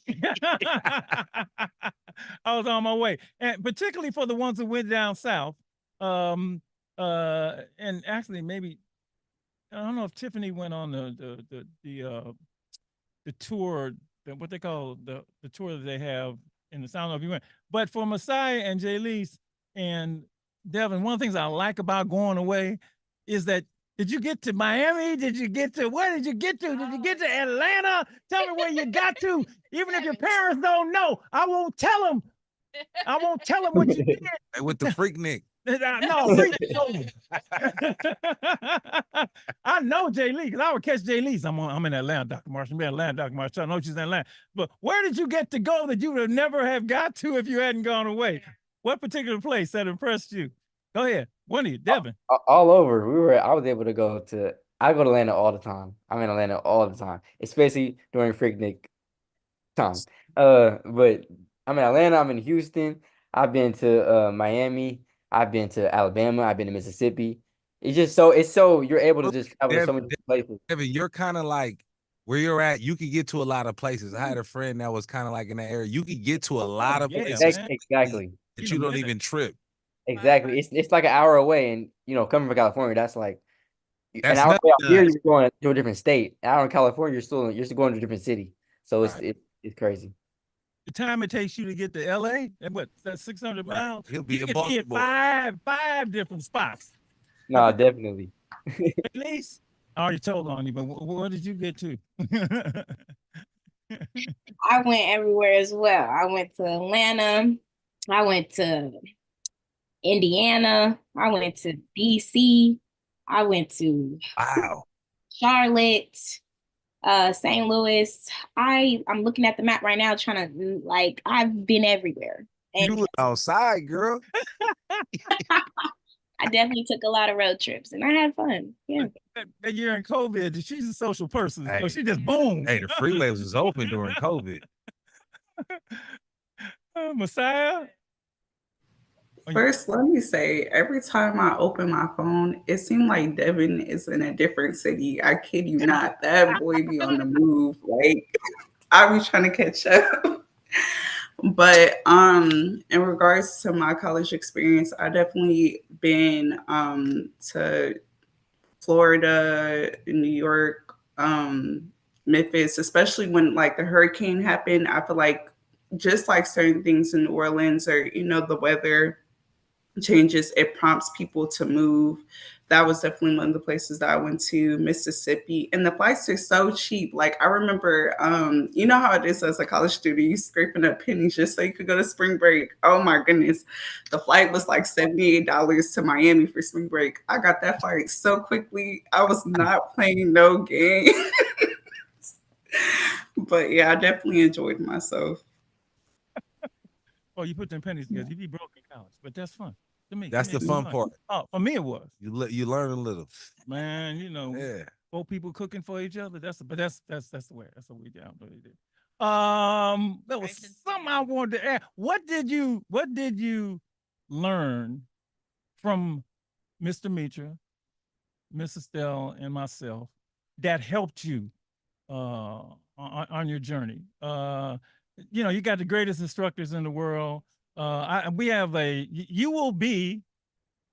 I was on my way, and particularly for the ones who went down south. And actually, maybe I don't know if Tiffany went on the tour, what they call the tour that they have in the. I don't know if you went, but for Messiah and Jaylise and Devin, one of the things I like about going away is that. Did you get to Miami? Did you get to, where did you get to? Did you get to Atlanta? Tell me where you got to. Even if your parents don't know, I won't tell them. I won't tell them what you did. With the Freaknik. No, Freaknik. I know Jay Lee, because I would catch Jay Lee. I'm in Atlanta, Dr. Marshall. I'm in Atlanta, Dr. Marshall. I know she's in Atlanta. But where did you get to go that you would have never have got to if you hadn't gone away? What particular place that impressed you? Go ahead. One of you, Devin. All over. I was able to I go to Atlanta all the time. I'm in Atlanta all the time, especially during Freaknik time. But I'm in Atlanta, I'm in Houston, I've been to Miami, I've been to Alabama, I've been to Mississippi. It's so you're able to just travel to so many places. Devin, you're kind of like where you're at, you could get to a lot of places. I had a friend that was kind of like in that area. You could get to a lot of places. Exactly. That you don't even trip. Exactly. It's like an hour away, and you know, coming from California, that's like an hour away out here. You're going to a different state. Out in California, you're still going to a different city. So it's crazy. The time it takes you to get to LA, that's 600 miles. He'll be in five different spots. No, definitely. At least I already told on you, but where did you get to? I went everywhere as well. I went to Atlanta. I went to Indiana. I went to DC. I went to Wow. Charlotte, St. Louis. I'm looking at the map right now, trying to like I've been everywhere, and You were outside, girl. I definitely took a lot of road trips, and I had fun. Yeah. That year in COVID, she's a social person, Hey. so she just boom. Hey, the freeways was open during COVID. Messiah. First, let me say, every time I open my phone, it seemed like Devin is in a different city. I kid you not. That boy be on the move. Like, I be trying to catch up. But in regards to my college experience, I definitely been to Florida, New York, Memphis, especially when like the hurricane happened. I feel like just like certain things in New Orleans or the weather changes, it prompts people to move. That was definitely one of the places that I went to, Mississippi. And the flights are so cheap. Like I remember, you know how it is as a college student, you scraping up pennies just so you could go to spring break. Oh my goodness. The flight was like $78 to Miami for spring break. I got that flight so quickly. I was not playing no game. But yeah, I definitely enjoyed myself. Oh, you put them pennies together. You be broke in college, but that's fun to me. That's the fun part. Oh, for me it was. You learn a little. Man, Yeah. 4 people cooking for each other. That's the way. That's what we down. Really did. There was something I wanted to ask. What did you learn from Mr. Mitra, Mrs. Stell, and myself that helped you on your journey? You got the greatest instructors in the world. We have you will be,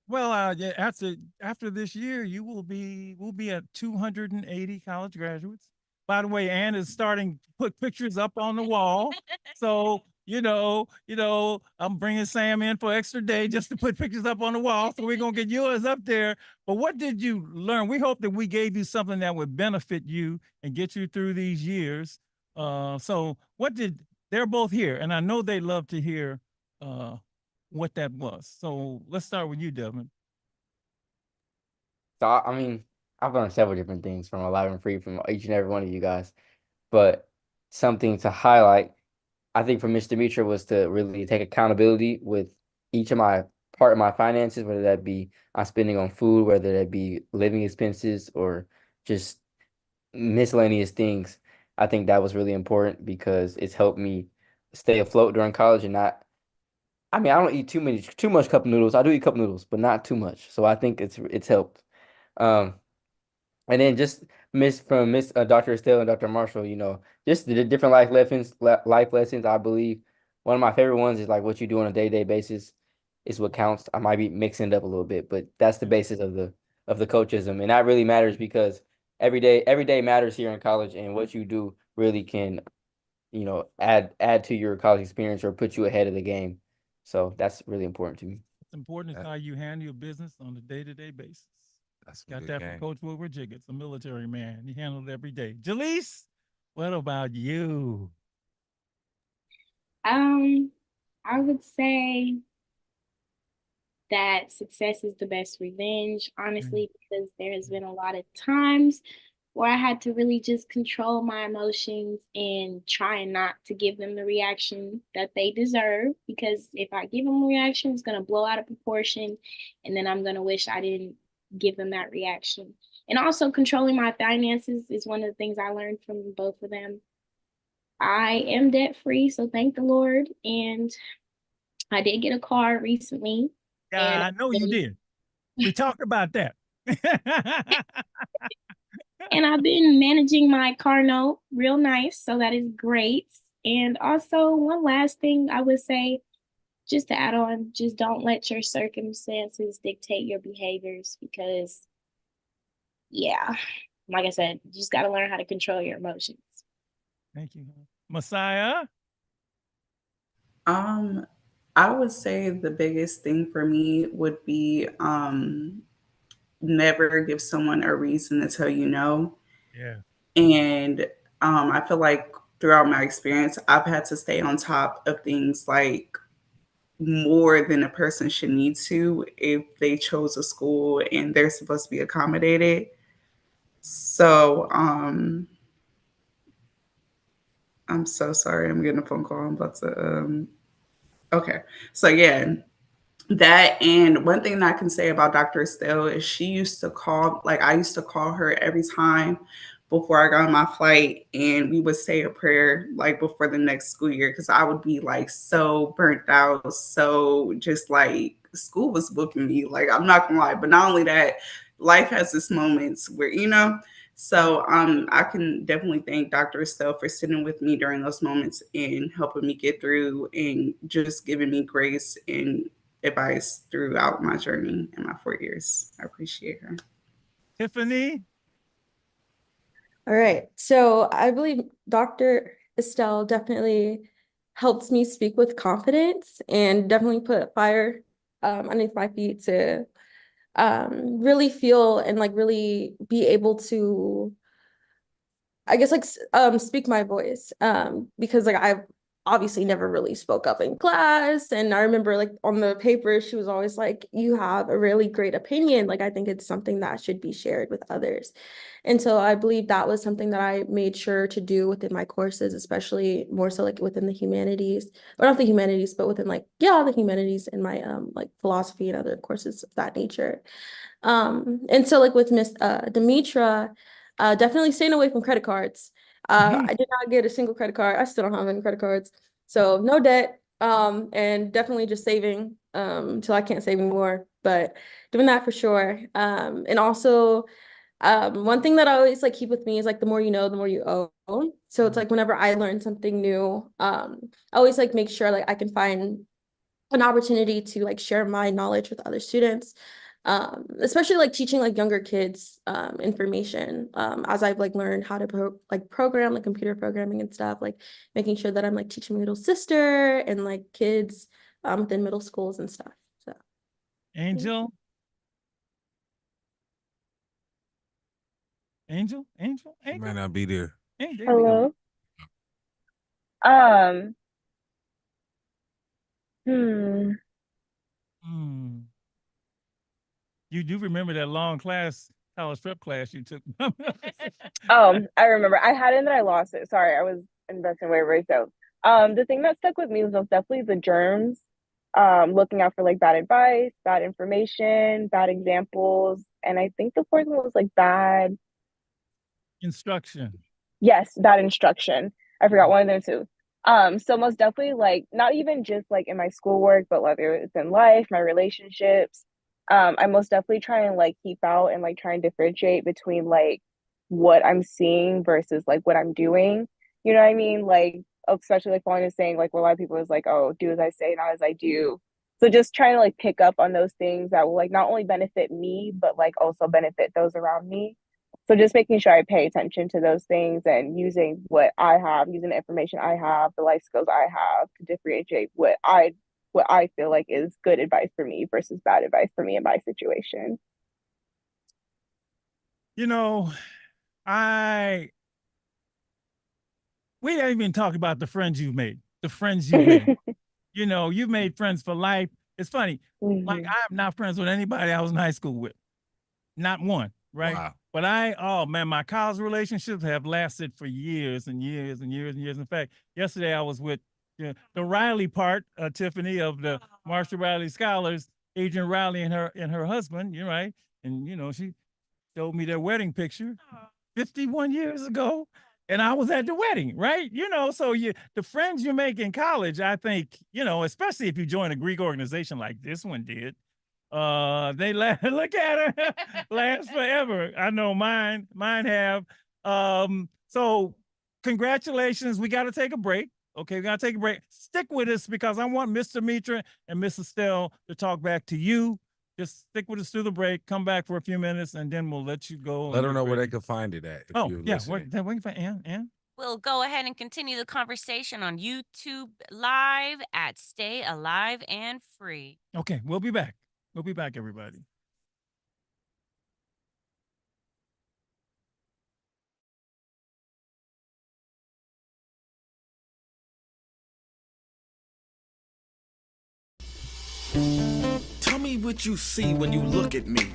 well, yeah, after this year, we'll be at 280 college graduates. By the way, Ann is starting to put pictures up on the wall. So, I'm bringing Sam in for extra day just to put pictures up on the wall. So we're going to get yours up there. But what did you learn? We hope that we gave you something that would benefit you and get you through these years. So they're both here, and I know they love to hear what that was. So let's start with you, Devin. So I mean, I've learned several different things from Alive and Free from each and every one of you guys, but something to highlight, I think, for Mr. Mitra was to really take accountability with each of my part of my finances, whether that be I'm spending on food, whether that be living expenses or just miscellaneous things. I think that was really important because it's helped me stay afloat during college and not. I mean, I don't eat too much cup noodles. I do eat cup noodles, but not too much. So I think it's helped. Um, and then just Miss Dr. Estelle and Dr. Marshall, just the different life lessons. I believe one of my favorite ones is like what you do on a day-to-day basis is what counts. I might be mixing it up a little bit, but that's the basis of the coachism, and that really matters because every day matters here in college, and what you do really can, add to your college experience or put you ahead of the game. So that's really important to me. It's important is how you handle your business on a day-to-day basis. That's Got that game. from Coach Wilbur Jiggets, a military man. He handled it every day. Jaleese, what about you? I would say that success is the best revenge, honestly, because there has been a lot of times where I had to really just control my emotions and try not to give them the reaction that they deserve. Because if I give them a reaction, it's going to blow out of proportion. And then I'm going to wish I didn't give them that reaction. And also, controlling my finances is one of the things I learned from both of them. I am debt free, so thank the Lord. And I did get a car recently. Yeah, I know you did. We talked about that. And I've been managing my car note real nice, so that is great. And also, one last thing I would say, just to add on, just don't let your circumstances dictate your behaviors because, yeah, like I said, you just got to learn how to control your emotions. Thank you. Messiah? I would say the biggest thing for me would be never give someone a reason to tell you no. Yeah. And I feel like throughout my experience, I've had to stay on top of things like more than a person should need to if they chose a school and they're supposed to be accommodated. So I'm so sorry. I'm getting a phone call. I'm about to okay. So yeah, that, and one thing that I can say about Dr. Estelle is she used to call, like I used to call her every time before I got on my flight, and we would say a prayer like before the next school year because I would be like so burnt out, so just like school was booking me. Like I'm not gonna lie, but not only that, life has its moments where So I can definitely thank Dr. Estelle for sitting with me during those moments and helping me get through and just giving me grace and advice throughout my journey in my 4 years. I appreciate her. Tiffany? All right. So I believe Dr. Estelle definitely helps me speak with confidence and definitely put fire underneath my feet to really feel and like really be able to, I guess, like speak my voice because like I've obviously never really spoke up in class, and I remember like on the paper she was always like, you have a really great opinion, like I think it's something that should be shared with others. And so I believe that was something that I made sure to do within my courses, especially more so like within the humanities, or not the humanities, but within like the humanities and my like philosophy and other courses of that nature. And so like with Miss Demetra, definitely staying away from credit cards. I did not get a single credit card. I still don't have any credit cards. So no debt. And definitely just saving till I can't save anymore. But doing that for sure. And also one thing that I always like keep with me is like the more you know, the more you own. So it's like whenever I learn something new, I always like make sure like I can find an opportunity to like share my knowledge with other students, especially like teaching like younger kids information, as I've like learned how to program like computer programming and stuff, like making sure that I'm like teaching my little sister and like kids within middle schools and stuff. So Angel? Angel? She might not be there. Hey, there we go. Hello. Hmm. You do remember that long class, college prep class you took? I remember. I had it and then I lost it. Sorry, I was investing way very so. The thing that stuck with me was definitely the germs. Looking out for like bad advice, bad information, bad examples, and I think the fourth one was like bad. Instruction. Yes, bad instruction. I forgot one of them too. So most definitely like not even just like in my schoolwork, but whether it's in life, my relationships. I most definitely try and like keep out and like try and differentiate between like what I'm seeing versus like what I'm doing. You know what I mean? Like especially like following is saying like where a lot of people is like, oh, do as I say, not as I do. So just trying to like pick up on those things that will like not only benefit me, but like also benefit those around me. So just making sure I pay attention to those things and using what I have, using the information I have, the life skills I have to differentiate what I feel like is good advice for me versus bad advice for me in my situation. You know, we haven't even talked about the friends you've made. The friends you've made. You know, you've made friends for life. It's funny. Like I'm not friends with anybody I was in high school with. Not one, right? Wow. But oh man, my college relationships have lasted for years and years and years and years. In fact, yesterday I was with the Riley part, Tiffany, of the Marshall Riley Scholars, Adrian Riley and her husband, you're right. And she showed me their wedding picture 51 years ago. And I was at the wedding, right? So the friends you make in college, I think, especially if you join a Greek organization like this one did, they look at her, last forever. I know mine have. So congratulations. We got to take a break. Okay, we got to take a break. Stick with us because I want Mr. Mitra and Miss Estelle to talk back to you. Just stick with us through the break. Come back for a few minutes, and then we'll let you go. Let them know where they can find it at. Oh, yeah. Where can find Ann? We'll go ahead and continue the conversation on YouTube Live at Stay Alive and Free. Okay, we'll be back. We'll be back, everybody. Tell me what you see when you look at me.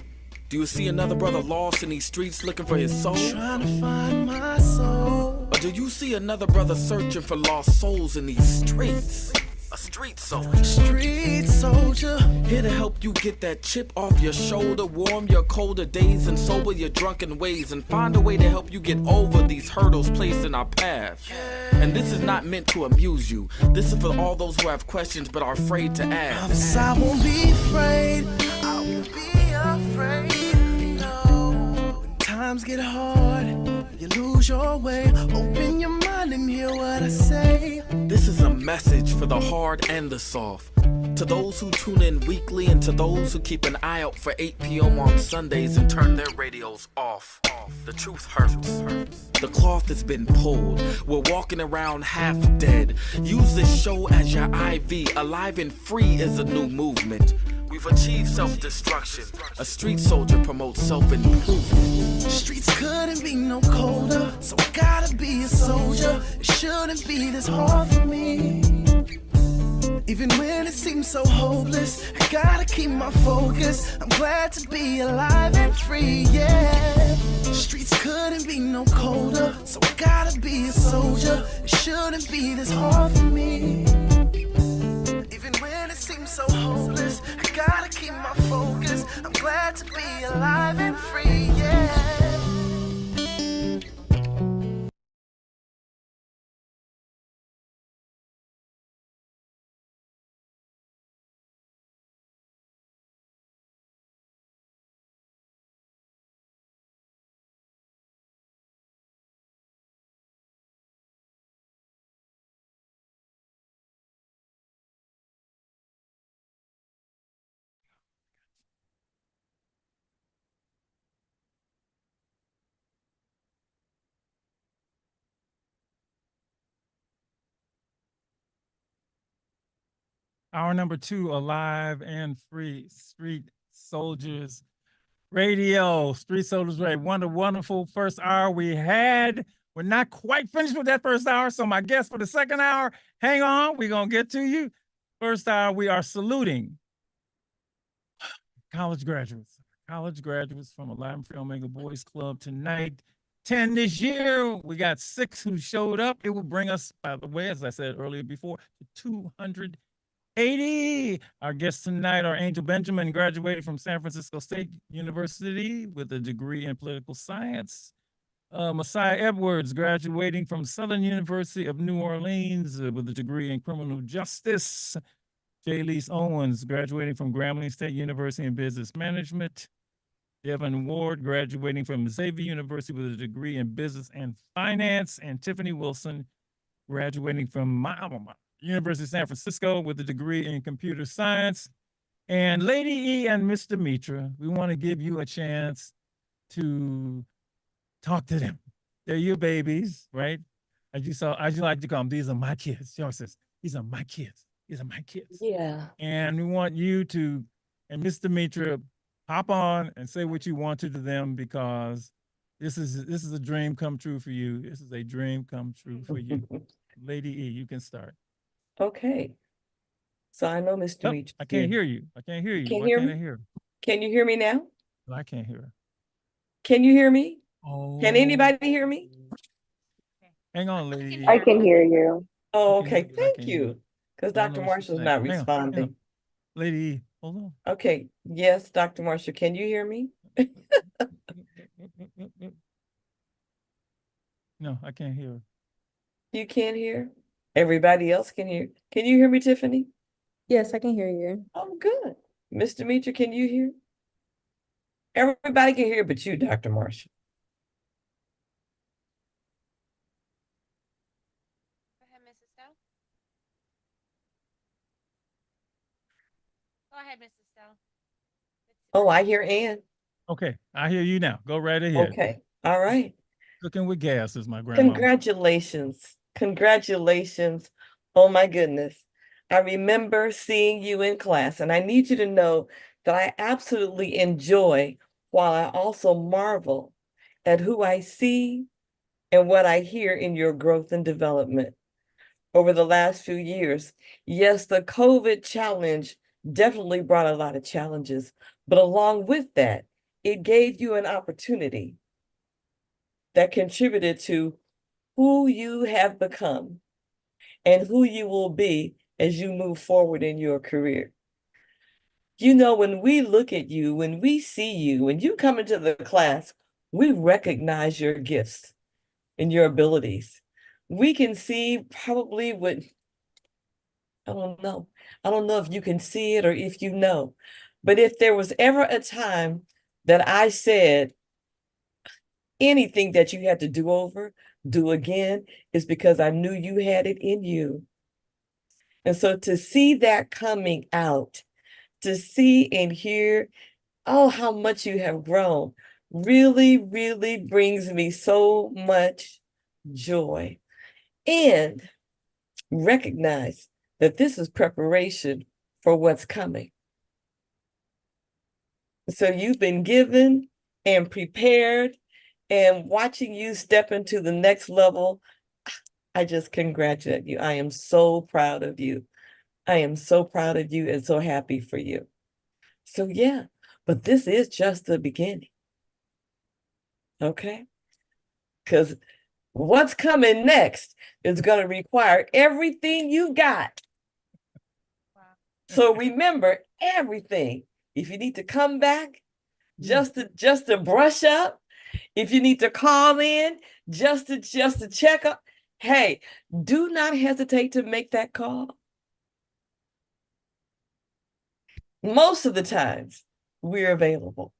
Do you see another brother lost in these streets looking for his soul? Trying to find my soul. Or do you see another brother searching for lost souls in these streets? A street soldier. Street soldier. Here to help you get that chip off your shoulder, warm your colder days and sober your drunken ways, and find a way to help you get over these hurdles placed in our path. And this is not meant to amuse you. This is for all those who have questions but are afraid to ask. I won't be afraid. I won't be afraid. No. When times get hard, you lose your way. Open your mind and hear what I say. This is a message for the hard and the soft. To those who tune in weekly and to those who keep an eye out for 8 p.m. on Sundays and turn their radios off. The truth hurts. The cloth has been pulled. We're walking around half dead. Use this show as your IV. Alive and Free is a new movement. We've achieved self-destruction. A street soldier promotes self-improvement. Streets couldn't be no colder, so I gotta be a soldier. It shouldn't be this hard for me. Even when it seems so hopeless, I gotta keep my focus. I'm glad to be alive and free, yeah. Streets couldn't be no colder, so I gotta be a soldier. It shouldn't be this hard for me. Even when it seems so hopeless, I gotta keep my focus. I'm glad to be alive and free, yeah. Hour number 2, Alive and Free, Street Soldiers Radio, Street Soldiers Radio. Wonderful first hour we had. We're not quite finished with that first hour, so my guest for the second hour, hang on, we're going to get to you. First hour, we are saluting college graduates from Alive and Free Omega Boys Club tonight. 10 this year. We got 6 who showed up. It will bring us, by the way, as I said earlier before, to 280. Our guests tonight are Angel Benjamin, graduated from San Francisco State University with a degree in political science. Messiah Edwards, graduating from Southern University of New Orleans with a degree in criminal justice. Jalise Owens, graduating from Grambling State University in business management. Devin Ward, graduating from Xavier University with a degree in business and finance. And Tiffany Wilson, graduating from my alma mater, University of San Francisco with a degree in computer science. And Lady E and Mr. Mitra, we want to give you a chance to talk to them. They're your babies, right? As you like to call them, these are my kids. She always says, these are my kids. These are my kids. Yeah. And we want you to, and Mr. Mitra, hop on and say what you want to them, because this is a dream come true for you. This is a dream come true for you. Lady E, you can start. Okay. So I know Mr. Oh, Mitra. I can't hear you. I can't hear you. Can't Why hear can't I me? hear? Can you hear me now? No, I can't hear. Can you hear me? Oh. Can anybody hear me? Hang on, Lady E. I can hear you. Oh, I can hear okay. you. I Thank can hear you. Because I don't Dr. know what she's Marshall's saying. not Hang on, hang responding. on. Lady E, hold on. Okay. Yes, Dr. Marshall, can you hear me? No, I can't hear. You can't hear? Everybody else can hear. Can you hear me, Tiffany? Yes, I can hear you. Oh, good. Mr. Mitra, can you hear? Everybody can hear but you, Dr. Marshall. Go ahead, Mrs. Stell. Go ahead, Mrs. Stell. Oh, I hear Ann. Okay, I hear you now. Go right ahead. Okay. All right. Cooking with gas is my grandma. Congratulations. Congratulations. Oh my goodness. I remember seeing you in class, and I need you to know that I absolutely enjoy, while I also marvel at who I see and what I hear in your growth and development over the last few years. Yes, the COVID challenge definitely brought a lot of challenges. But along with that, it gave you an opportunity that contributed to who you have become and who you will be as you move forward in your career. You know, when we look at you, when we see you, when you come into the class, we recognize your gifts and your abilities. We can see probably what, I don't know. I don't know if you can see it or if you know. But if there was ever a time that I said anything that you had to do over, do again, is because I knew you had it in you. And so to see that coming out, to see and hear, oh, how much you have grown, really, really brings me so much joy. And recognize that this is preparation for what's coming. So you've been given and prepared, and watching you step into the next level, I just congratulate you. I am so proud of you. I am so proud of you and so happy for you. So yeah, but this is just the beginning. Okay? Because what's coming next is going to require everything you got. So remember everything. If you need to come back, just to brush up, if you need to call in, just to check up, hey, do not hesitate to make that call. Most of the times we're available.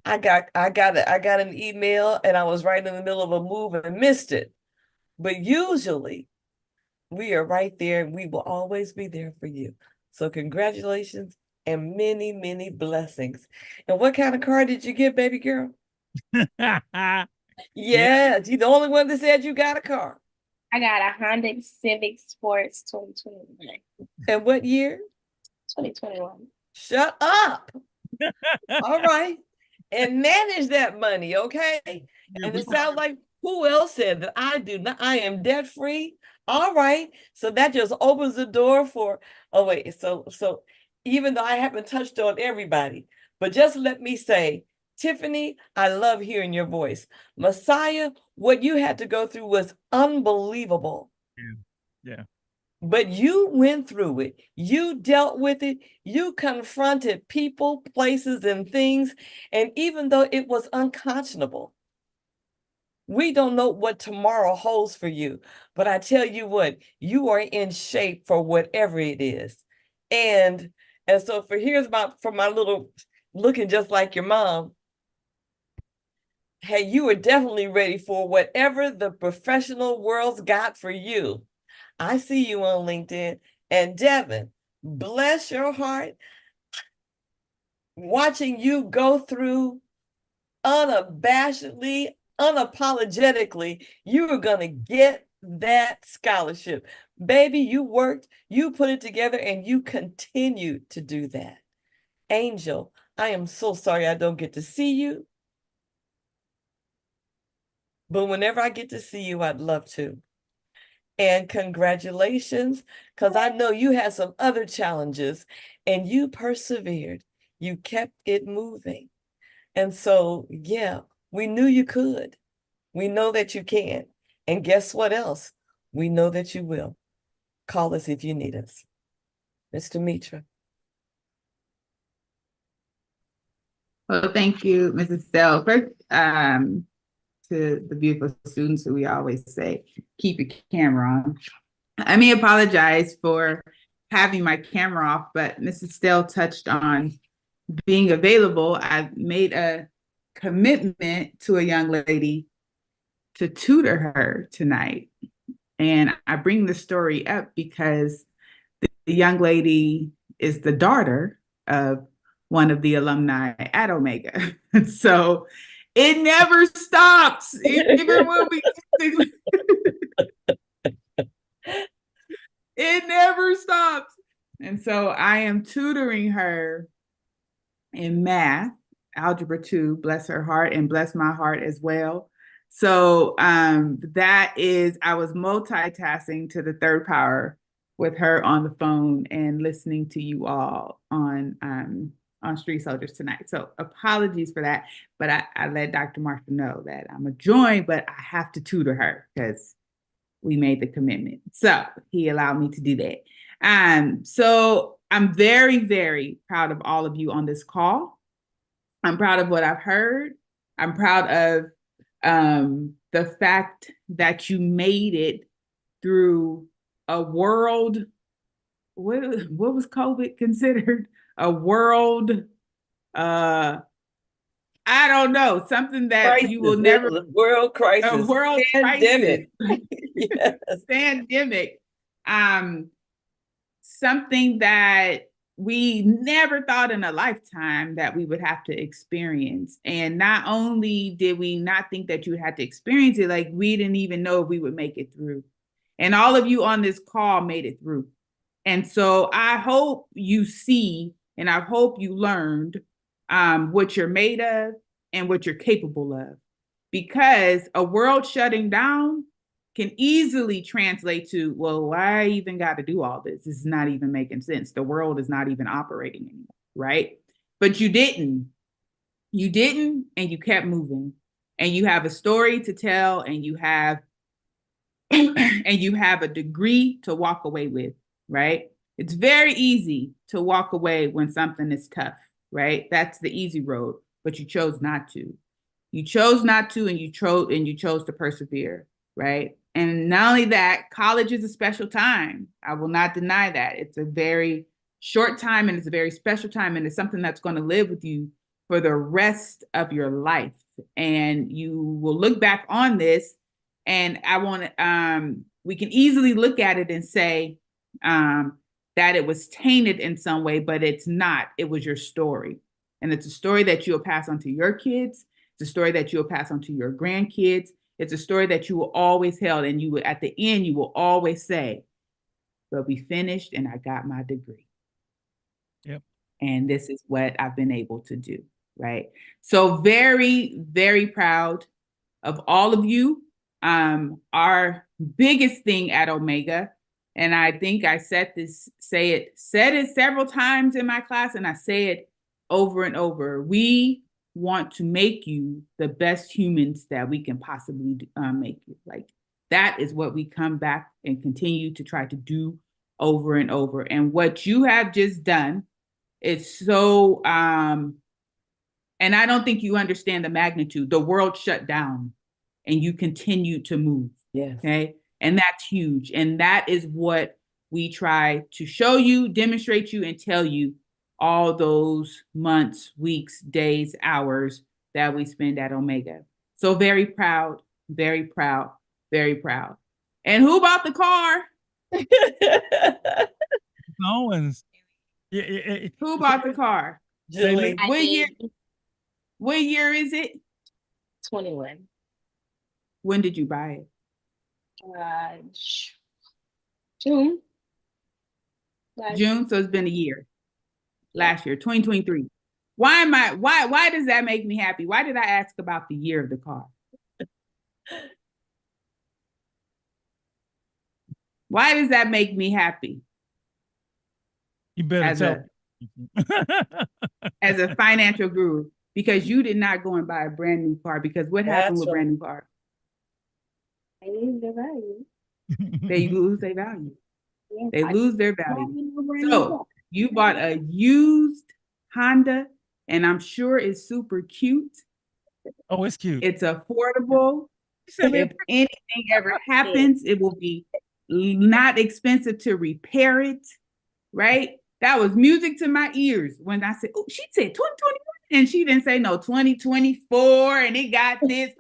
I got an email and I was right in the middle of a move and missed it. But usually we are right there and we will always be there for you. So congratulations and many, many blessings. And what kind of car did you get, baby girl? Yeah, you're the only one that said you got a car. I got a Honda Civic Sports 2021. And what year? 2021. Shut up. All right. And manage that money, okay? And it sounds like who else said that I do not, I am debt free. All right. So that just opens the door for, oh wait, so even though I haven't touched on everybody, but just let me say, Tiffany, I love hearing your voice. Messiah, what you had to go through was unbelievable. Yeah. But you went through it. You dealt with it. You confronted people, places, and things. And even though it was unconscionable, we don't know what tomorrow holds for you. But I tell you what, you are in shape for whatever it is. And so for my little looking just like your mom. Hey, you are definitely ready for whatever the professional world's got for you. I see you on LinkedIn. And Devin, bless your heart, watching you go through unabashedly, unapologetically, you are going to get that scholarship. Baby, you worked, you put it together, and you continue to do that. Angel, I am so sorry I don't get to see you. But whenever I get to see you, I'd love to. And congratulations, because I know you had some other challenges and you persevered. You kept it moving. And so, yeah, we knew you could. We know that you can. And guess what else? We know that you will. Call us if you need us. Mr. Mitra. Well, thank you, Mrs. Stell. First, to the beautiful students who we always say, keep your camera on. Let me apologize for having my camera off, but Mrs. Stell touched on being available. I made a commitment to a young lady to tutor her tonight. And I bring the story up because the young lady is the daughter of one of the alumni at Omega. So it never stops. Even when we it never stops. And so I am tutoring her in math, algebra 2, bless her heart, and bless my heart as well. So that is, I was multitasking to the third power with her on the phone and listening to you all on Street Soldiers tonight. So apologies for that, but I let Dr. Marshall know that I'm a join, but I have to tutor her because we made the commitment. So he allowed me to do that. So I'm very, very proud of all of you on this call. I'm proud of what I've heard. I'm proud of the fact that you made it through a world, what was COVID considered? A world, I don't know, something that Crisis. you will never, A world crisis. a world Pandemic. crisis, Yes. pandemic, something that we never thought in a lifetime that we would have to experience. And not only did we not think that you had to experience it, like we didn't even know if we would make it through. And all of you on this call made it through. And so I hope you see, and I hope you learned what you're made of and what you're capable of. Because a world shutting down can easily translate to, well, why I even got to do all this? This is not even making sense. The world is not even operating anymore, right? But you didn't. You didn't, and you kept moving. And you have a story to tell, and you have and you have a degree to walk away with, right? It's very easy to walk away when something is tough, right? That's the easy road, but you chose not to. You chose not to, and you chose to persevere, right? And not only that, college is a special time. I will not deny that. It's a very short time, and it's a very special time, and it's something that's going to live with you for the rest of your life. And you will look back on this, and we can easily look at it and say that it was tainted in some way, but it's not. It was your story. And it's a story that you'll pass on to your kids. It's a story that you'll pass on to your grandkids. It's a story that you will always tell, and you will, at the end, you will always say, but we finished and I got my degree. Yep. And this is what I've been able to do, right? So very, very proud of all of you. Our biggest thing at Omega, and I think I said it several times in my class, and I say it over and over. We want to make you the best humans that we can possibly make you. Like, that is what we come back and continue to try to do over and over. And what you have just done is so, and I don't think you understand the magnitude. The world shut down and you continue to move. Yes. Okay. And that's huge. And that is what we try to show you, demonstrate you, and tell you all those months, weeks, days, hours that we spend at Omega. So very proud, very proud, very proud. And who bought the car? Owens. Who bought the car? Julie. What year is it? 21. When did you buy it? June. June, so it's been a year. Last year, 2023. Why does that make me happy? Why did I ask about the year of the car? Why does that make me happy? You better as a financial guru, because you did not go and buy a brand new car, because what happened with brand new cars? They lose their value. They lose their value. Yes, They lose their value. So you bought a used Honda, and I'm sure it's super cute. Oh, it's cute. It's affordable. If anything ever happens, it will be not expensive to repair it, right? That was music to my ears when I said, oh, she said 2021. And she didn't say no, 2024, and it got this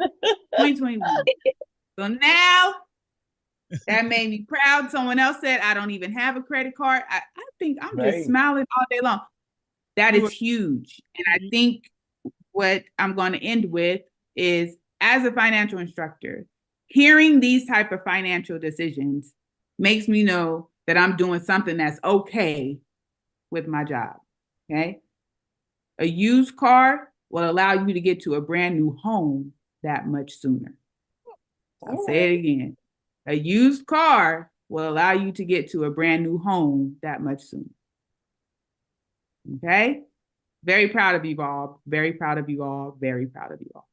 2021. So now that made me proud. Someone else said, I don't even have a credit card. I think I'm just smiling all day long. That is huge. And I think what I'm going to end with is, as a financial instructor, hearing these type of financial decisions makes me know that I'm doing something that's okay with my job, okay? A used car will allow you to get to a brand new home that much sooner. I'll say it again. A used car will allow you to get to a brand new home that much sooner. Okay? Very proud of you all. Very proud of you all. Very proud of you all.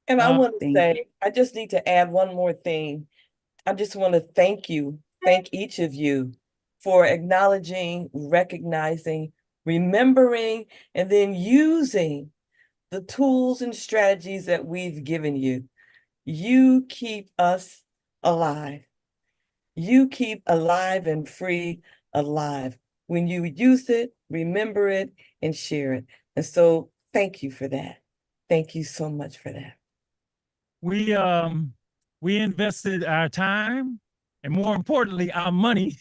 And I want to Thank say, you. I just need to add one more thing. I just want to thank each of you for acknowledging, recognizing, remembering, and then using the tools and strategies that we've given you. You keep us alive. You keep Alive and Free alive when you use it, remember it, and share it. And so thank you for that. Thank you so much for that. We invested our time and, more importantly, our money.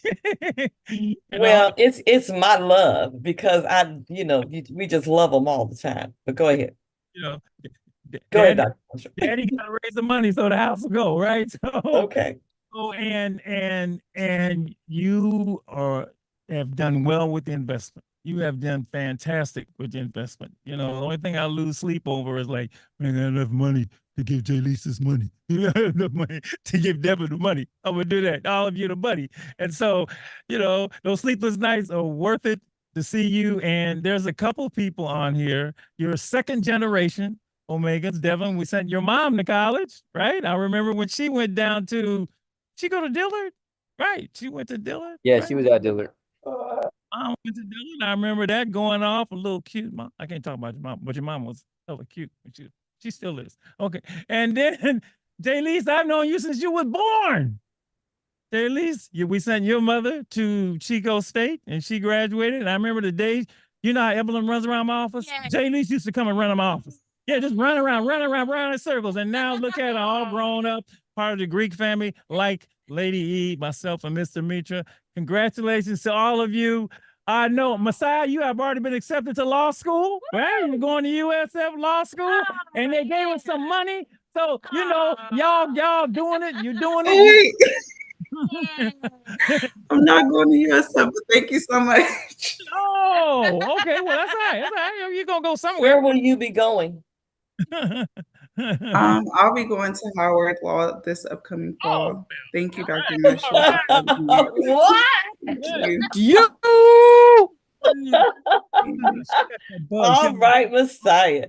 Well, it's my love because we just love them all the time. But go ahead. You know, Go ahead, Daddy, Dr. Marshall. Daddy got to raise the money so the house will go, right? So Okay. Oh, and you have done well with the investment. You have done fantastic with the investment. You know, the only thing I lose sleep over is like, man, I got enough money to give Jay this money. You got enough money to give Devin the money. I'm gonna do that. All of you the money. And so, you know, those sleepless nights are worth it to see you. And there's a couple people on here. You're a second generation Omegas. Devin, we sent your mom to college, right? I remember when she went down to, she go to Dillard? Right. She went to Dillard? Yeah, right? she was at Dillard. Mom went to Dillard. I remember that going off a little cute. Mom, I can't talk about your mom, but your mom was hella cute. She still is. Okay. And then, Jaylise, I've known you since you was born. Jaylise, we sent your mother to Chico State and she graduated. And I remember the day, you know how Evelyn runs around my office? Yeah. Jaylise used to come and run in my office. Yeah, just run around in circles. And now look at her all grown up, part of the Greek family, like Lady E, myself, and Mr. Mitra. Congratulations to all of you. I know, Messiah, you have already been accepted to law school, right? You're going to USF Law School, and they gave us some money. So, you know, y'all doing it. You're doing it. I'm not going to USF, but thank you so much. Oh, okay. Well, that's all right. That's all right. You're going to go somewhere. Where will you be going? I'll be going to Howard Law this upcoming fall. Thank you, Dr. Marshall. What? Thank you. You. All right, Messiah.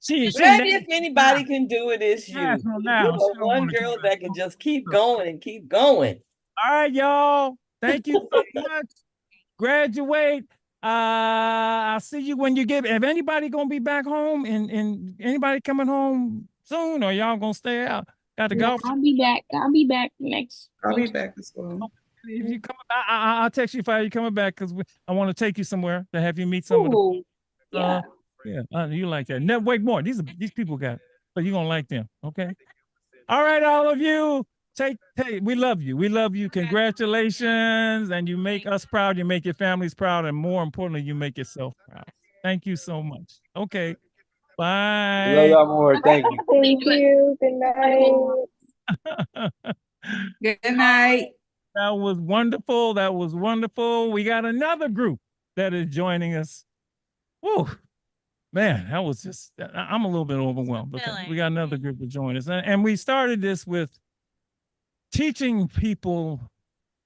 She Maybe if anybody can do it, it's you. Yeah, no, now, You're she the don't one wanna do girl it. that can just keep going and keep going. All right, y'all. Thank you so much. Graduate. I'll see you when you get. If anybody gonna be back home and anybody coming home soon, or y'all gonna stay out? Got to go. I'll be back. I'll be back next. I'll be back as well. If you come, I'll text you if you're coming back because I want to take you somewhere to have you meet some of the. Ooh, yeah. You like that. Wake more. These people got it, so you're gonna like them. Okay. All right, all of you. We love you. We love you. Congratulations. And you make us proud. You make your families proud. And more importantly, you make yourself proud. Thank you so much. Okay. Bye. Love y'all more. Thank you. Thank you. Good night. Good night. That was wonderful. That was wonderful. We got another group that is joining us. Whoa. Man, that was just, I'm a little bit overwhelmed. Okay. We got another group to join us. And we started this with teaching people.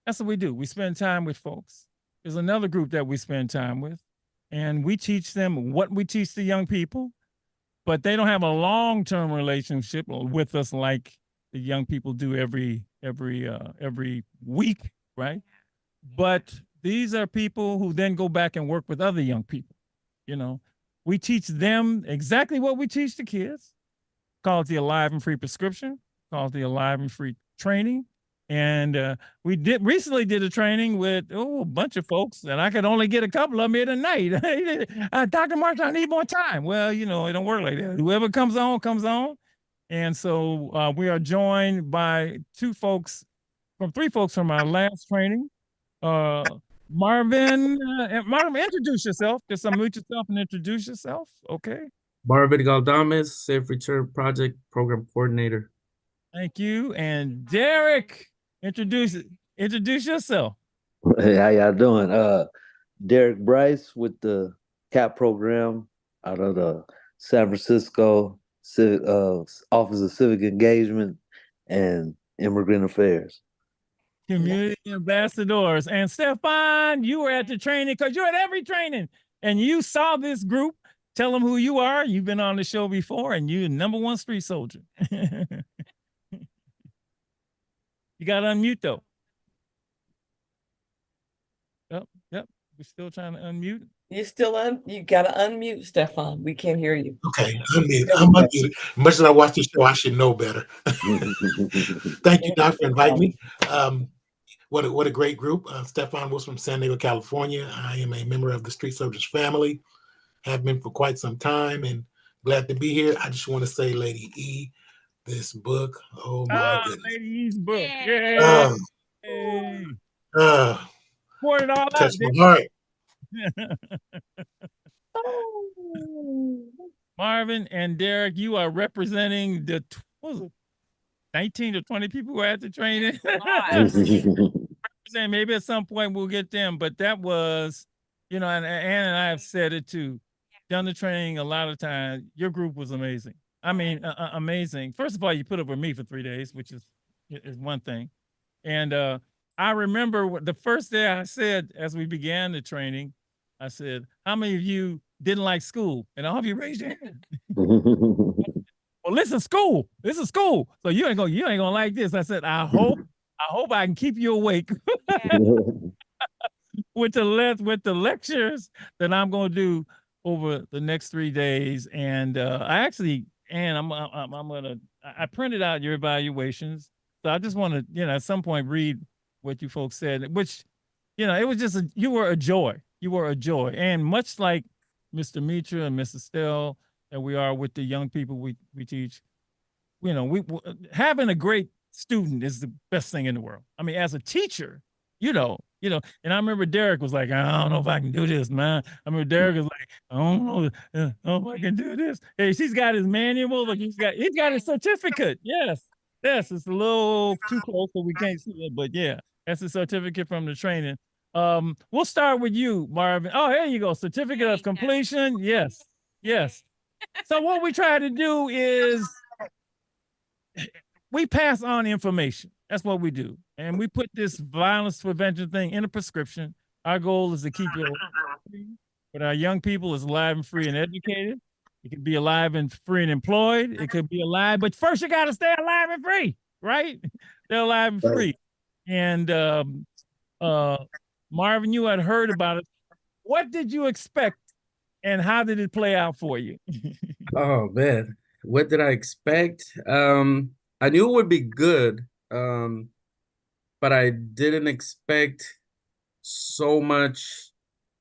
That's what we do. We spend time with folks. There's another group that we spend time with, and we teach them what we teach the young people, but they don't have a long-term relationship with us like the young people do every week, right? But these are people who then go back and work with other young people. You know, we teach them exactly what we teach the kids, called the Alive and Free prescription, called the Alive and Free training. And we recently did a training with a bunch of folks, and I could only get a couple of them here tonight. Dr. Marshall, I need more time. Well, you know, it don't work like that. Whoever comes on, comes on. And so we are joined by three folks from our last training. Marvin, introduce yourself. Just unmute yourself and introduce yourself. Okay. Marvin Galdames, Safe Return Project Program Coordinator. Thank you. And Derek, introduce yourself. Hey, how y'all doing? Derek Bryce with the CAP program out of the San Francisco Office of Civic Engagement and Immigrant Affairs. Community ambassadors. And Stefan, you were at the training because you're at every training and you saw this group. Tell them who you are. You've been on the show before and you're #1 street soldier. You got to unmute though. Yep. We're still trying to unmute. You still you gotta unmute, Stefan. We can't hear you. Okay, I'm unmuted. Much as I watch the show, I should know better. Thank you, Doc, for inviting me. What a great group. Stefan was from San Diego, California. I am a member of the Street Soldiers family. Have been for quite some time and glad to be here. I just want to say, Lady E, this book, oh my goodness. Lady E's book. Yeah. Pour it all touched out. my heart. Marvin and Derek, you are representing the 19 to 20 people who are at the training. Maybe at some point we'll get them, but that was, and Ann and I have said it too. Done the training a lot of times. Your group was amazing. I mean, amazing. First of all, you put up with me for 3 days, which is one thing. And I remember the first day I said, as we began the training, I said, how many of you didn't like school? And all of you raised your hand. Well, listen, school. This is school. So you ain't gonna like this. I said, I hope I can keep you awake with the lectures that I'm gonna do over the next 3 days. And I printed out your evaluations. So I just want to, at some point read what you folks said, which, it was just, you were a joy. You were a joy. And much like Mr. Mitra and Mrs. Stell, and we are with the young people we teach, having a great student is the best thing in the world. I mean, as a teacher, and I remember Derek was like, I don't know if I can do this, man. I remember Derek was like, I don't know if I can do this. Hey, he's got his manual. Look, he's got his certificate. Yes, it's a little too close so we can't see it, but yeah, that's a certificate from the training. We'll start with you, Marvin. Oh, here you go. Certificate of completion. Yes. So what we try to do is we pass on information. That's what we do. And we put this violence prevention thing in a prescription. Our goal is to keep it but our young people is alive and free and educated. It could be alive and free and employed. It could be alive, but first you got to stay alive and free, right? They're alive and free. And Marvin, you had heard about it. What did you expect and how did it play out for you? Oh man, what did I expect? I knew it would be good, but I didn't expect so much,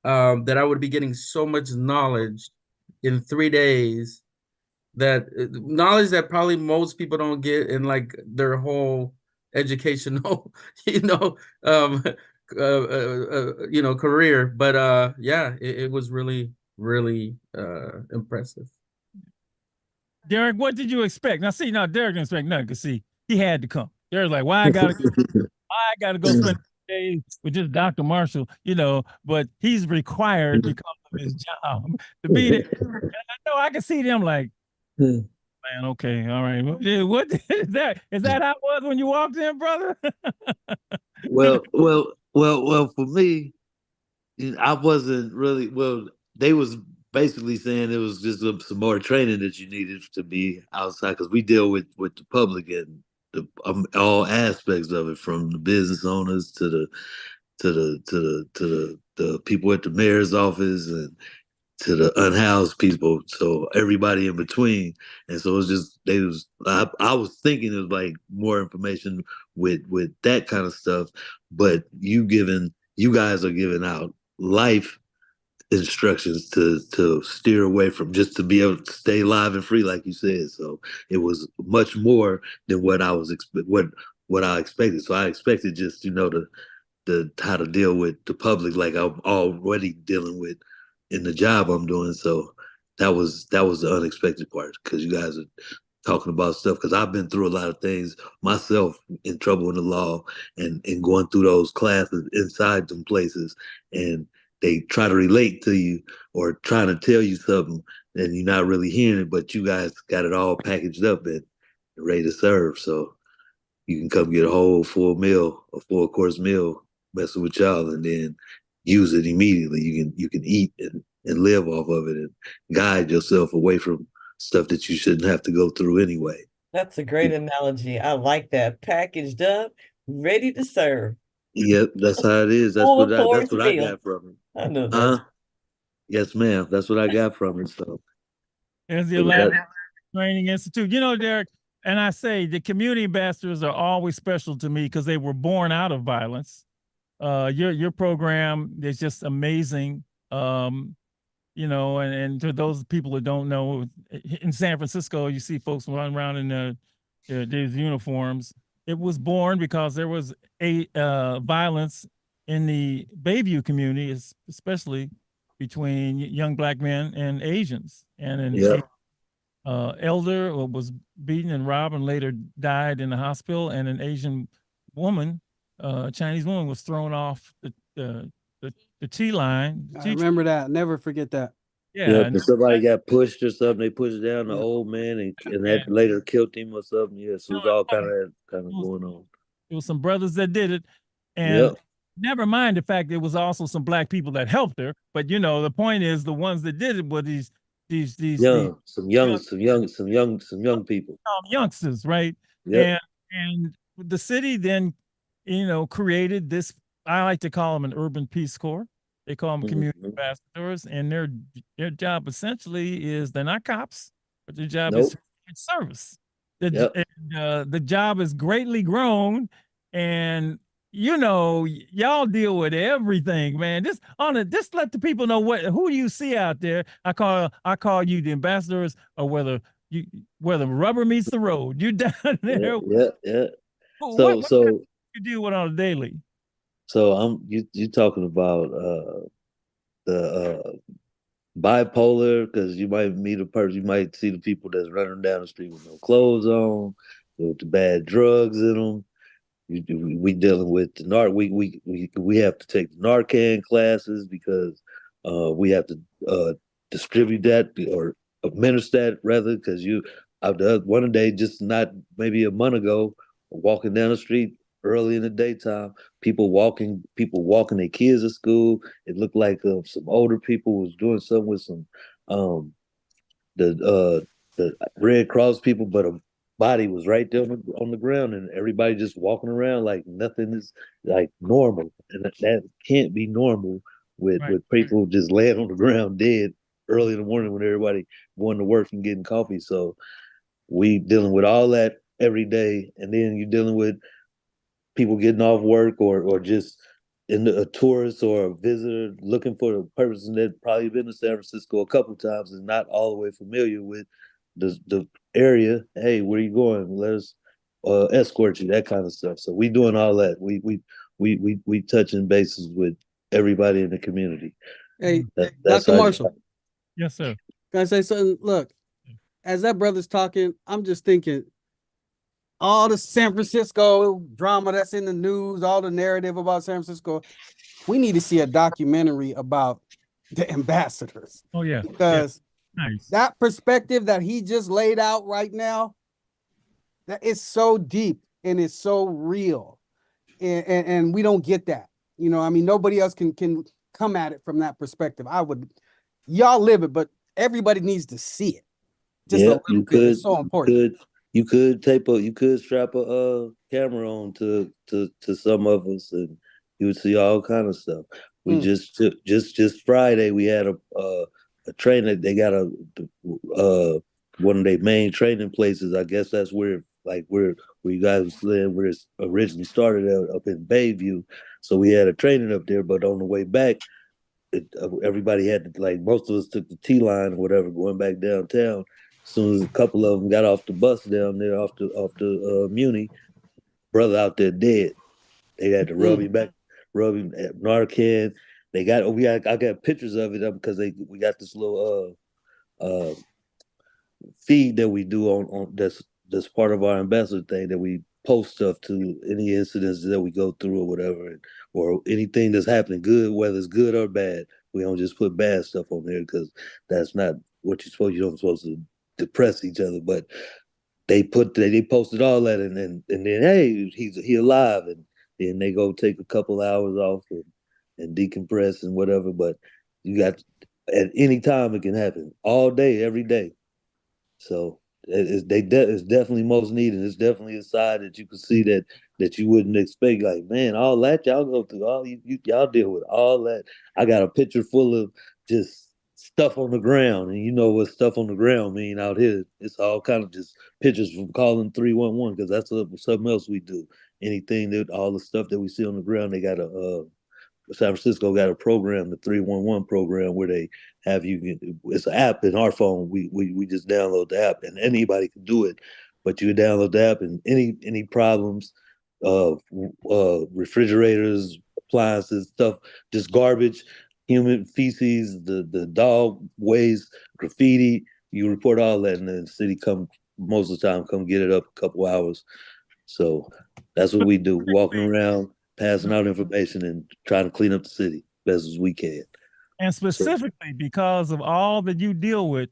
that I would be getting so much knowledge in 3 days, that knowledge that probably most people don't get in like their whole educational, career. But yeah, it was really, really impressive. Derek, what did you expect? Now, Derek didn't expect nothing because he had to come. Derek's like, why I gotta go spend days with just Dr. Marshall, but he's required because of his job to be there. And I know I can see them like, man, okay, all right. What is that? Is that how it was when you walked in, brother? Well, for me, I wasn't really, they was basically saying it was just some more training that you needed to be outside, because we deal with the public and all aspects of it, from the business owners to the people at the mayor's office and to the unhoused people, so everybody in between. And so it's just I was thinking it was like more information with that kind of stuff, but you guys are giving out life instructions to steer away from, just to be able to stay live and free, like you said. So it was much more than what I was what I expected. So I expected just the how to deal with the public, like I'm already dealing with in the job I'm doing. So that was the unexpected part, because you guys are talking about stuff, because I've been through a lot of things myself, in trouble in the law, and going through those classes inside them places, and they try to relate to you or trying to tell you something and you're not really hearing it, but you guys got it all packaged up and ready to serve. So you can come get a whole full meal, a full course meal, messing with y'all, and then use it immediately. You can eat and live off of it and guide yourself away from stuff that you shouldn't have to go through anyway. That's a great analogy. I like that. Packaged up, ready to serve. Yep, that's how it is. Full That's course what I meal. got from it. I know that. Huh? Yes, ma'am. That's what I got from it. So There's the so Atlanta that- Training Institute. You know, Derek, and I say the community ambassadors are always special to me because they were born out of violence. Your program is just amazing. You know, and to those people who don't know, in San Francisco, you see folks run around in these uniforms. It was born because there was violence in the Bayview community, especially between young Black men and Asians. And an Yeah. elder was beaten and robbed and later died in the hospital. And an Asian woman, Chinese woman, was thrown off the T line. I remember that. Never forget that. Yeah, and somebody got pushed or something. They pushed down the old man and that later killed him or something. Yeah, so it was all kind of going on. There was some brothers that did it, and Yep. never mind the fact there was also some Black people that helped her. But you know, the point is, the ones that did it were these Some young people. youngsters, right? Yep. And the city then, you know, created this. I like to call them an urban Peace Corps. They call them community ambassadors, and their job essentially is they're not cops, but their job is service. The job is greatly grown, and you know, y'all deal with everything, man. Just let the people know who you see out there. I call you the ambassadors, or whether rubber meets the road. You down there. Yeah. What you deal with on a daily? So you talking about the bipolar, because you might meet a person, you might see the people that's running down the street with no clothes on, with the bad drugs in them. We dealing with the we have to take the Narcan classes because we have to distribute that or administer that rather, because one day, just not maybe a month ago, walking down the street early in the daytime, people walking their kids to school. It looked like some older people was doing something with some the Red Cross people, but a body was right there on the ground, and everybody just walking around like nothing is like normal, and that can't be normal with people just laying on the ground dead early in the morning when everybody going to work and getting coffee. So we dealing with all that every day, and then you're dealing with people getting off work or just a tourist or a visitor looking for a person that probably been to San Francisco a couple of times and not all the way familiar with the area. Hey, where you going? Let us escort you, that kind of stuff. So we doing all that. We touching bases with everybody in the community. Hey, That's Dr. Marshall. Yes, sir. Can I say something? Look, as that brother's talking, I'm just thinking, all the San Francisco drama that's in the news, all the narrative about San Francisco, we need to see a documentary about the ambassadors. Oh yeah, because nice. That perspective that he just laid out right now, that is so deep and it's so real, and we don't get that. You know, I mean, nobody else can come at it from that perspective. Y'all live it, but everybody needs to see it. Just a little bit. It's so important. You could strap a camera on to some of us, and you would see all kind of stuff. We just Friday we had a trainer. They got one of their main training places. I guess that's where you guys live, where it originally started up in Bayview. So we had a training up there, but on the way back, everybody had to, most of us took the T line or whatever, going back downtown. As soon as a couple of them got off the bus down there, off the Muni, brother out there dead. They had to rub him at Narcan. I got pictures of it because we got this little feed that we do on that's part of our ambassador thing, that we post stuff to any incidents that we go through or whatever, or anything that's happening good, whether it's good or bad. We don't just put bad stuff on there because that's not what you're supposed. You don't supposed to depress each other, but they posted all that, and then hey, he alive, and then they go take a couple hours off and decompress and whatever. But you got at any time it can happen, all day, every day. So it's definitely most needed. It's definitely a side that you can see that you wouldn't expect. Like, man, all that y'all go through, all y'all deal with all that. I got a picture full of just stuff on the ground, and you know what stuff on the ground mean out here. It's all kind of just pictures from calling 311 because that's something else we do. Anything that all the stuff that we see on the ground, they got a San Francisco got a program, the 311 program, where they have it's an app in our phone. We just download the app, and anybody can do it. But you download the app, and any problems, refrigerators, appliances, stuff, just garbage, human feces, the dog waste, graffiti. You report all that, and then the city most of the time come get it up a couple hours. So that's what we do, walking around, passing out information and trying to clean up the city best as we can. And specifically because of all that you deal with,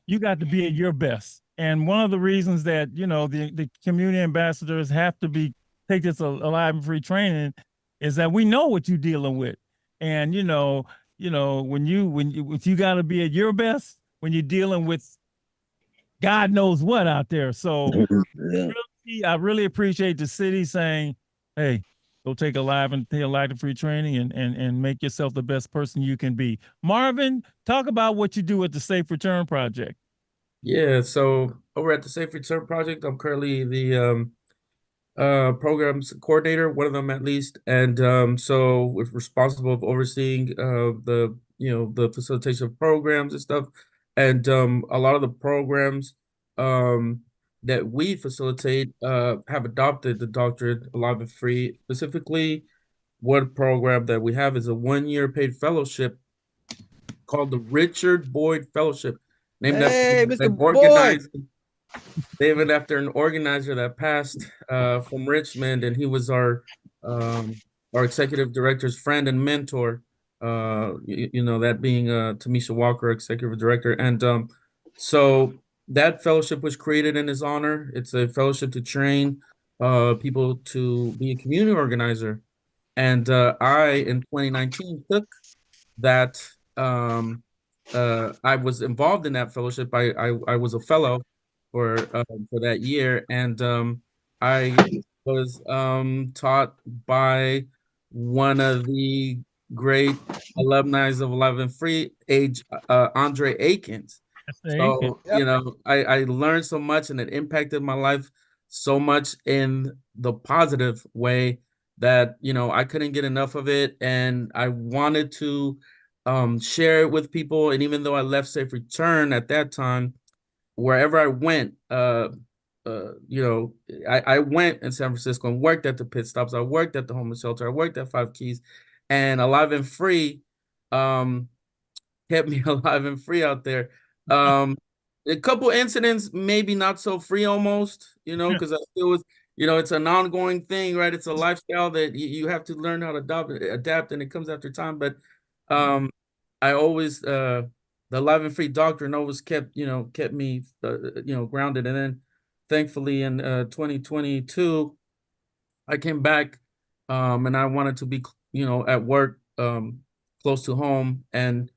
you got to be at your best. And one of the reasons that, the community ambassadors have to take this alive and free training is that we know what you're dealing with. And, when you got to be at your best, when you're dealing with God knows what out there. So yeah. I really appreciate the city saying, hey, go take alive and free training and make yourself the best person you can be. Marvin, talk about what you do at the Safe Return Project. Yeah, so over at the Safe Return Project, I'm currently the programs coordinator, one of them at least, and so we're responsible for overseeing the facilitation of programs and stuff, and a lot of the programs that we facilitate have adopted the doctrine Alive and Free. Specifically, one program that we have is a 1-year paid fellowship called the Richard Boyd Fellowship, named after Mr. an Boyd. organizer, named after an organizer that passed from Richmond, and he was our executive director's friend and mentor. That being Tamisha Walker, executive director, and so that fellowship was created in his honor. It's a fellowship to train people to be a community organizer. And I, in 2019, took that. I was involved in that fellowship. I was a fellow for that year, and I was taught by one of the great alumni of Alive and Free, Andre Akins. So, I learned so much, and it impacted my life so much in the positive way that, I couldn't get enough of it. And I wanted to share it with people. And even though I left Safe Return at that time, wherever I went, I went in San Francisco and worked at the pit stops. I worked at the homeless shelter. I worked at Five Keys, and Alive and Free kept me alive and free out there. A couple incidents, maybe not so free almost, because I still was, it's an ongoing thing, right? It's a lifestyle that you have to learn how to adapt, and it comes after time. But I always, the Alive and Free doctrine always kept me, grounded. And then thankfully in 2022, I came back and I wanted to be, at work close to home and,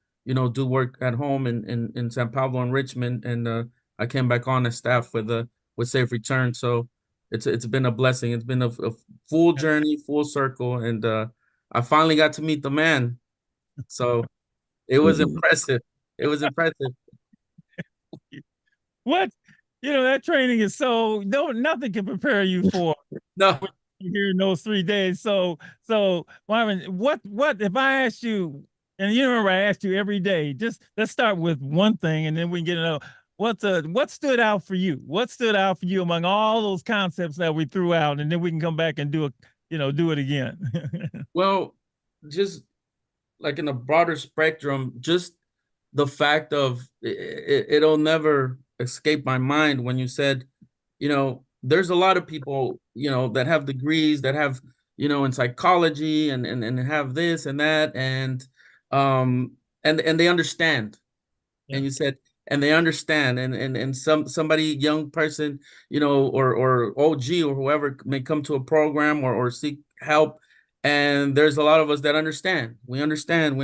do work at home in San Pablo and Richmond. And I came back on as staff with Safe Return. So it's been a blessing. It's been a full journey, full circle. And I finally got to meet the man. So it was impressive. It was impressive. What? That training is nothing can prepare you for here in those 3 days. So Marvin, what if I asked you, and you remember I asked you every day, just let's start with one thing and then we can get to know what stood out for you? What stood out for you among all those concepts that we threw out, and then we can come back and do it again. Well, just like in a broader spectrum, just the fact of it'll never escape my mind when you said, there's a lot of people, that have degrees, that have, in psychology and have this and that, and they understand. Yeah. And you said, and they understand, and somebody, young person, you know, or OG or whoever may come to a program or seek help, and there's a lot of us that understand. We understand,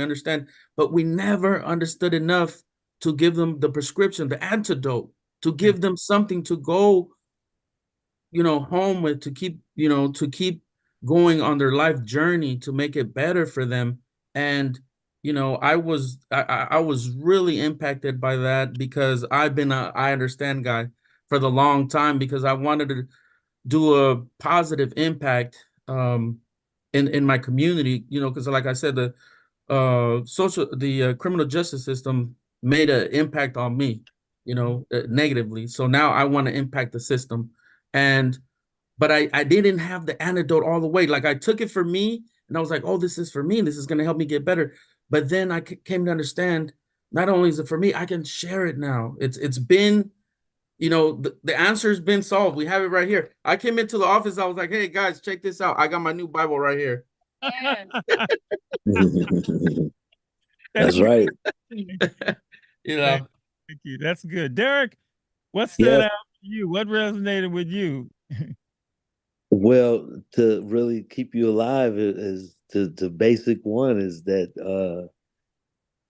but we never understood enough to give them the prescription, the antidote, to give them something to go, you know, home with, to keep, you know, to keep going on their life journey, to make it better for them. And you know, I was really impacted by that, because I've been a I understand guy for the long time, because I wanted to do a positive impact in my community, you know, because like I said, the criminal justice system made an impact on me, you know, negatively. So now I want to impact the system. But I didn't have the antidote all the way. Like, I took it for me, and I was like, oh, this is for me, and this is going to help me get better. But then I came to understand, not only is it for me, I can share it now. It's been, you know, the answer's been solved. We have it right here. I came into the office, I was like, hey guys, check this out. I got my new Bible right here. That's right. You know. Thank you. That's good. Derek, what stood out for you? What resonated with you? Well, to really keep you alive is the basic one is that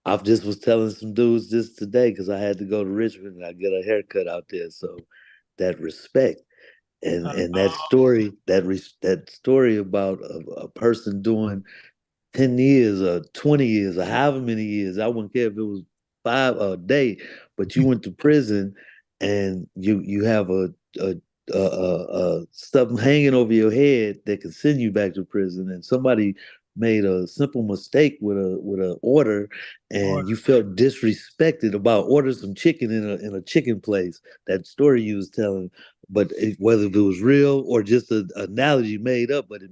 I just was telling some dudes just today, because I had to go to Richmond and I get a haircut out there. So that respect and that story about a person doing 10 years or 20 years or however many years, I wouldn't care if it was 5 a day, but you went to prison and you have a something hanging over your head that could send you back to prison, and somebody made a simple mistake with a order, and you felt disrespected about ordering some chicken in a chicken place. That story you was telling, but whether it was real or just an analogy made up, but it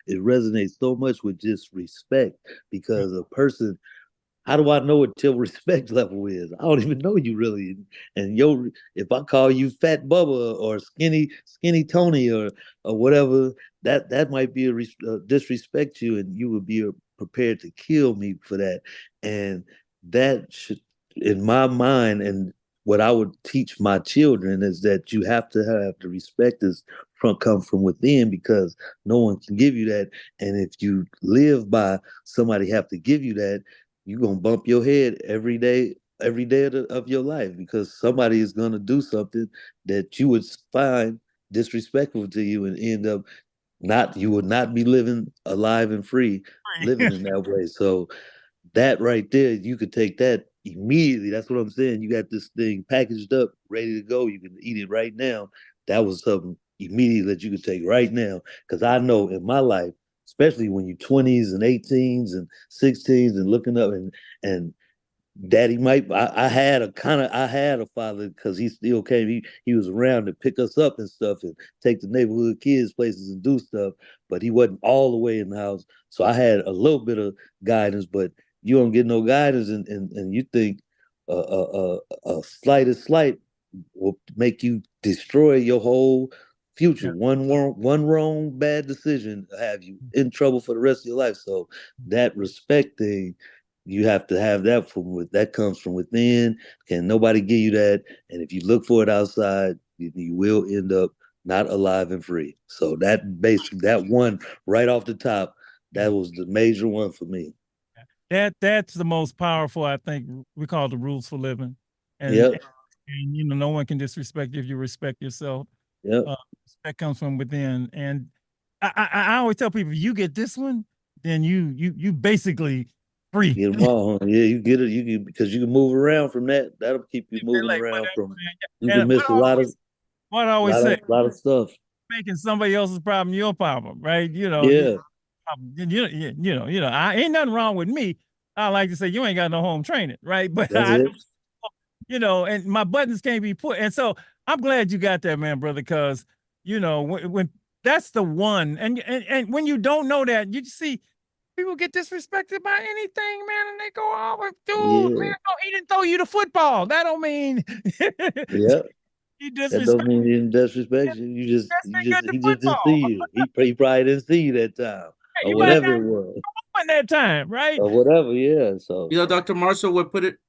resonates so much with just respect, because a person. How do I know what your respect level is? I don't even know you really. And if I call you Fat Bubba or Skinny Tony or whatever, that might be a disrespect you, and you would be prepared to kill me for that. And that should, in my mind, and what I would teach my children is that you have to have the respect come from within, because no one can give you that. And if you live by somebody have to give you that, you're going to bump your head every day of your life, because somebody is going to do something that you would find disrespectful to you, and end up you would not be living alive and free living in that way. So that right there, you could take that immediately. That's what I'm saying. You got this thing packaged up, ready to go. You can eat it right now. That was something immediately that you could take right now. Because I know in my life, especially when you're 20s and 18s and 16s and looking up and daddy I had a father, because he still came. He was around to pick us up and stuff and take the neighborhood kids places and do stuff, but he wasn't all the way in the house. So I had a little bit of guidance, but you don't get no guidance, and you think a slightest slight will make you destroy your whole future. One wrong bad decision have you in trouble for the rest of your life. So that respect thing, you have to have that comes from within. Can nobody give you that? And if you look for it outside, you will end up not alive and free. So that one right off the top, that was the major one for me. That's the most powerful, I think. We call it the rules for living. And, and you know, no one can disrespect you if you respect yourself. Respect comes from within. And I always tell people, you get this one, then you basically free. Get them all. Yeah, you get it. You can, because you can move around from that. That'll keep you moving around from. You can miss a lot of stuff. Making somebody else's problem your problem, right? You know. Yeah. I ain't nothing wrong with me. I like to say you ain't got no home training, right? But and my buttons can't be put. And so I'm glad you got that, man, brother, because when that's the one, and when you don't know that, you just see people get disrespected by anything, man, and they go, "Oh, dude, man, no, he didn't throw you the football." That don't mean he disrespect. That don't mean he didn't disrespect you. He just didn't see you. He probably didn't see you that time. Or whatever it was. That time, right? Or whatever, yeah. So Dr. Marshall would put it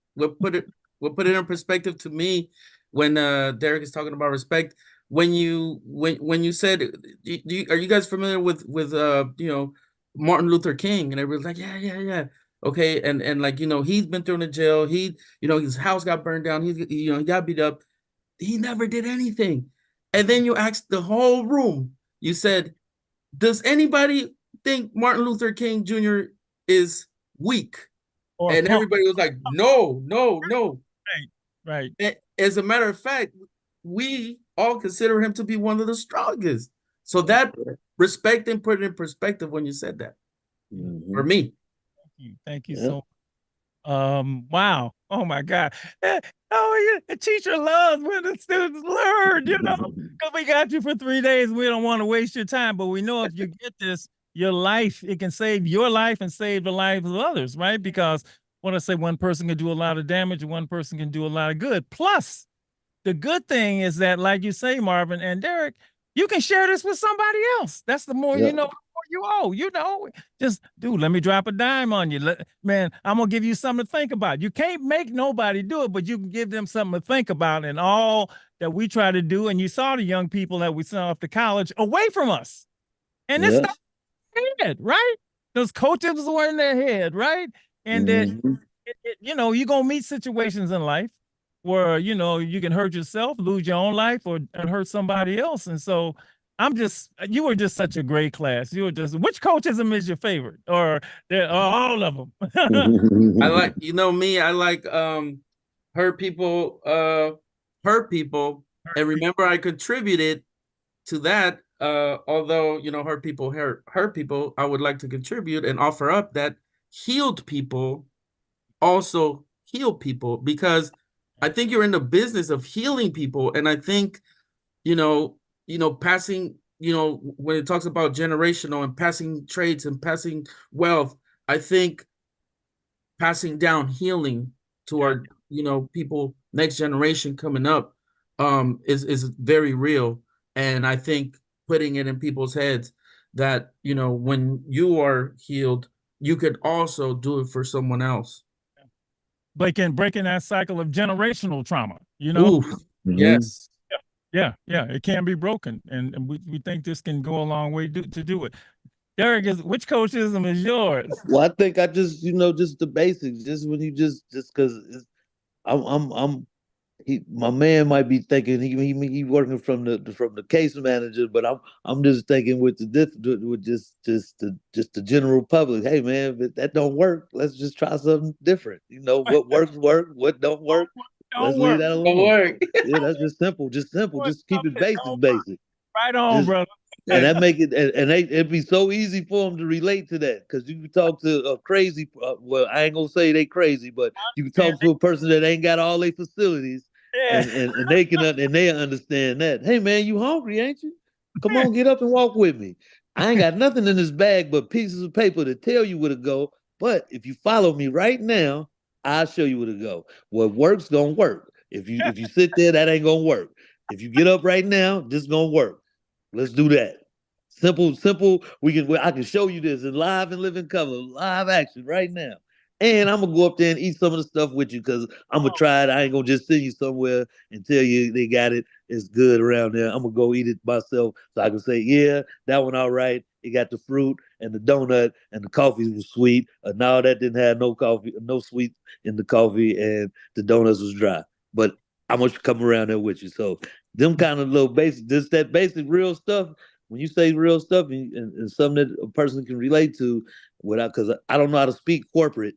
what put it in perspective to me when Derek is talking about respect. When you said, are you guys familiar with Martin Luther King? And everybody's like, yeah. Okay, and like he's been thrown in jail. His house got burned down. He got beat up. He never did anything. And then you asked the whole room. You said, does anybody think Martin Luther King Jr. is weak? And everybody was like, no. Right. As a matter of fact, we all consider him to be one of the strongest. So that respect and put it in perspective when you said that. For me. Thank you so much. Wow. Oh my God. Oh, yeah. The teacher loves when the students learn, because we got you for 3 days. We don't want to waste your time, but we know if you get this, your life, it can save your life and save the lives of others, right? Because when I say one person can do a lot of damage, one person can do a lot of good. Plus, the good thing is that, like you say, Marvin and Derek, you can share this with somebody else. That's the more you know, the more you owe. Just, dude, let me drop a dime on you. Man, I'm going to give you something to think about. You can't make nobody do it, but you can give them something to think about. And all that we try to do, and you saw the young people that we sent off to college away from us. And this stuff in their head, right? Those coaches were in their head, right? And then, you're going to meet situations in life where, you can hurt yourself, lose your own life, and hurt somebody else. And so you were just such a great class. Which coachism is your favorite? Or all of them? I like, I like hurt people. And remember, I contributed to that. Although, hurt people, I would like to contribute and offer up that healed people also heal people, because I think you're in the business of healing people. And I think, passing, when it talks about generational and passing traits and passing wealth, I think passing down healing to our, people, next generation coming up, is very real. And I think putting it in people's heads that, when you are healed, you could also do it for someone else. Breaking that cycle of generational trauma, Ooh, yes. Yeah, it can be broken, and we think this can go a long way to do it. Derek, which coachism is yours? Well, I think I just, just the basics. Just when you just because my man might be thinking he working from the case manager, but I'm just thinking with just the general public. Hey man, if that don't work, let's just try something different. What works, what don't work. Let's leave that alone. Yeah, that's just simple. Just keep it basic. Right on, brother. And that make it, and it'd be so easy for them to relate to that, because you can talk to a crazy. Well, I ain't gonna say they crazy, but you can talk to a person that ain't got all their facilities, and they can and they understand that. Hey man, you hungry, ain't you? Come on, get up and walk with me. I ain't got nothing in this bag but pieces of paper to tell you where to go. But if you follow me right now, I'll show you where to go. What works gonna work. If you sit there, that ain't gonna work. If you get up right now, this gonna work. Let's do that. Simple. I can show you this in live and living color, live action right now. And I'm gonna go up there and eat some of the stuff with you, because I'm gonna try it. I ain't gonna just send you somewhere and tell you they got it. It's good around there. I'm gonna go eat it myself, so I can say, yeah, that one all right. It got the fruit and the donut, and the coffee was sweet. No, that didn't have no coffee, no sweet in the coffee, and the donuts was dry. But I'm gonna come around there with you. So them kind of little basic, just that basic real stuff. When you say real stuff and something that a person can relate to, because I don't know how to speak corporate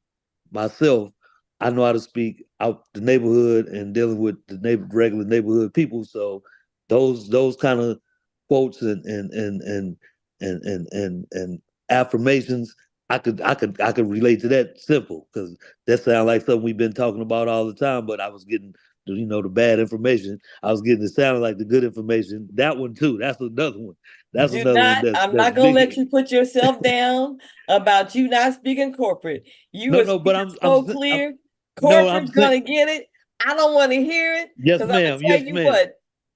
myself, I know how to speak out the neighborhood and dealing with the regular neighborhood people. So those kind of quotes and affirmations, I could relate to that simple, because that sounds like something we've been talking about all the time. But I was getting the bad information. I was getting it sounded like the good information. That one too. That's another one. That's another one. I'm not gonna let you put yourself down about you not speaking corporate. But I'm so clear. Corporate's gonna get it. I don't want to hear it. Yes, ma'am. Yes, ma'am.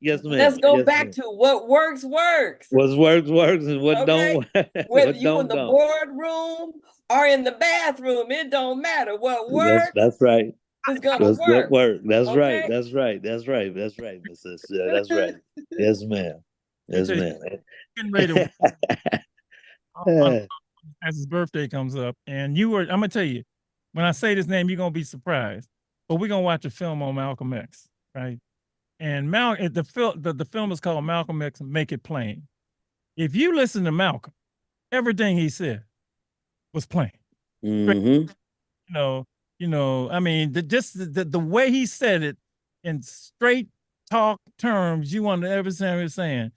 Yes, ma'am. Let's go back to what works. What works, and what don't work. Whether you in the boardroom or in the bathroom, it don't matter. What works. That's right. It's gonna That's that work. work. That's right. Okay. That's right. That's right. That's right, Mrs. That's right. Yes, ma'am. Yes, tell you, ma'am. getting ready to as his birthday comes up, and I'm gonna tell you, when I say this name, you're gonna be surprised. But we're gonna watch a film on Malcolm X, right? And the film is called Malcolm X Make It Plain. If you listen to Malcolm, everything he said was plain. Mm-hmm. I mean, the way he said it in straight talk terms, you want to understand what he's saying.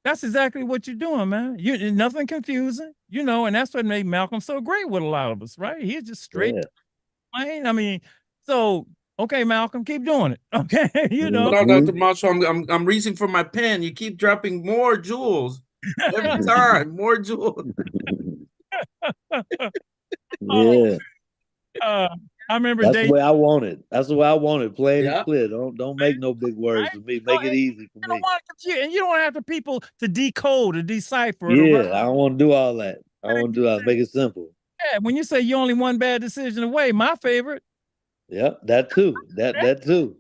That's exactly what you're doing, man. Nothing confusing, and that's what made Malcolm so great with a lot of us, right? He's just straight plain. I mean, so okay, Malcolm, keep doing it. Okay, No, Dr. Marshall, I'm reaching for my pen. You keep dropping more jewels every time, more jewels. Yeah. I remember That's the way I want it. That's the way I want it. Plain Yeah. and clear. Don't make no big words for me. Make it easy for me. And you don't have the people to decode or decipher. Yeah, I don't want to do all that. I want to do that. Make it simple. Yeah, when you say you're only one bad decision away, my favorite. Yep, that too. That too.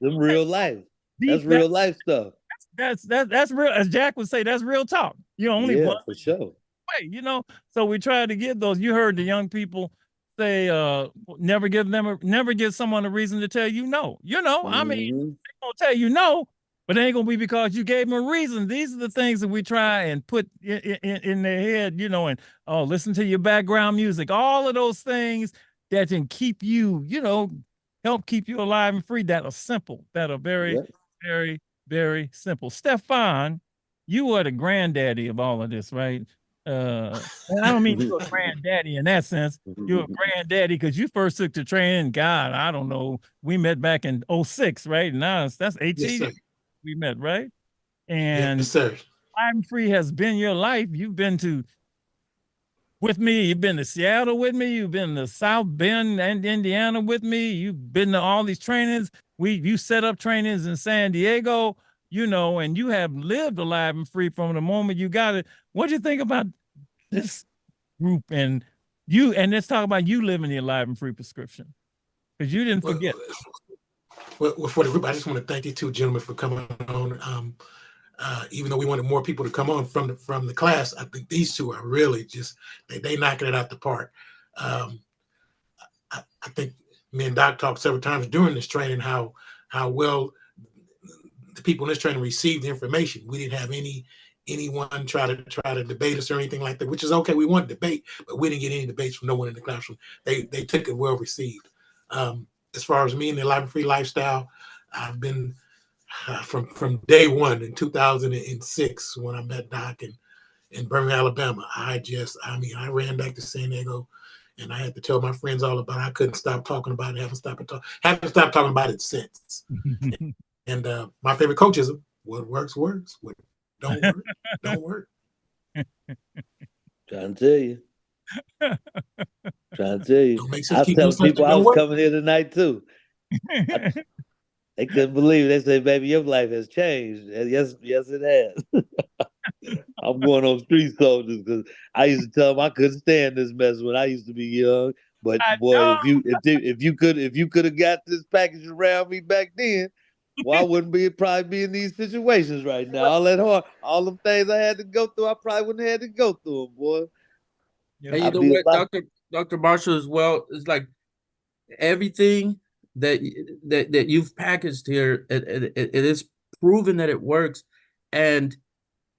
Them real life. That's real life stuff. That's real. As Jack would say, that's real talk. You're only one for sure. way, So we try to give those. You heard the young people say, never give someone a reason to tell you no. I mean, they're gonna tell you no, but it ain't gonna be because you gave them a reason. These are the things that we try and put in their head, and listen to your background music, all of those things that can keep you, help keep you alive and free, that are simple, that are very, very, very simple. Stefan, you are the granddaddy of all of this, right? And I don't mean you're a granddaddy in that sense. You're a granddaddy because you first took the training. God, I don't know. We met back in 06, right? Now that's 18 we met, right? And yes, sir. I'm Free has been your life. You've been with me. You've been to Seattle with me. You've been to South Bend and Indiana with me. You've been to all these trainings. You set up trainings in San Diego, and you have lived Alive and Free from the moment you got it. What do you think about this group and let's talk about you living the Alive and Free prescription, because you didn't forget. Well, for the group, I just want to thank you two gentlemen for coming on. Even though we wanted more people to come on from the class, I think these two are really just they knocking it out the park. I think me and Doc talked several times during this training how well the people in this training received the information. We didn't have anyone try to debate us or anything like that, which is okay. We want debate, but we didn't get any debates from no one in the classroom. They took it well received. As far as me and the Alive and Free lifestyle, I've been from day one in 2006 when I met Doc in Birmingham, Alabama. I ran back to San Diego, and I had to tell my friends all about it. I couldn't stop talking about it. Haven't stopped talking about it since. And my favorite coach is what works works. What don't work don't work. Trying to tell you. I was telling people I was coming here tonight too. They couldn't believe it. They said, "Baby, your life has changed." And yes, it has. I'm going on Street Soldiers because I used to tell them I couldn't stand this mess when I used to be young. But boy, if you could have got this package around me back then, well, I wouldn't probably be in these situations right now. All them things I had to go through, I probably wouldn't have had to go through them, boy. And you know what, Dr. Marshall, as well, it's like everything that you've packaged here, it is proven that it works, and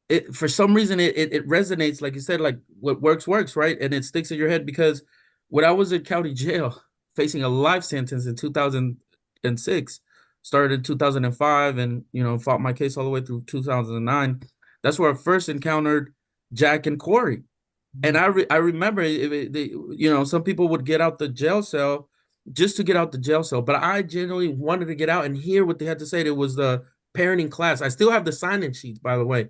it for some reason it resonates, like you said, like what works, right? And it sticks in your head, because when I was in county jail facing a life sentence in 2006, started in 2005, and fought my case all the way through 2009. That's where I first encountered Jack and Corey. And I remember, some people would get out the jail cell just to get out the jail cell, but I genuinely wanted to get out and hear what they had to say. It was the parenting class. I still have the sign-in sheets, by the way.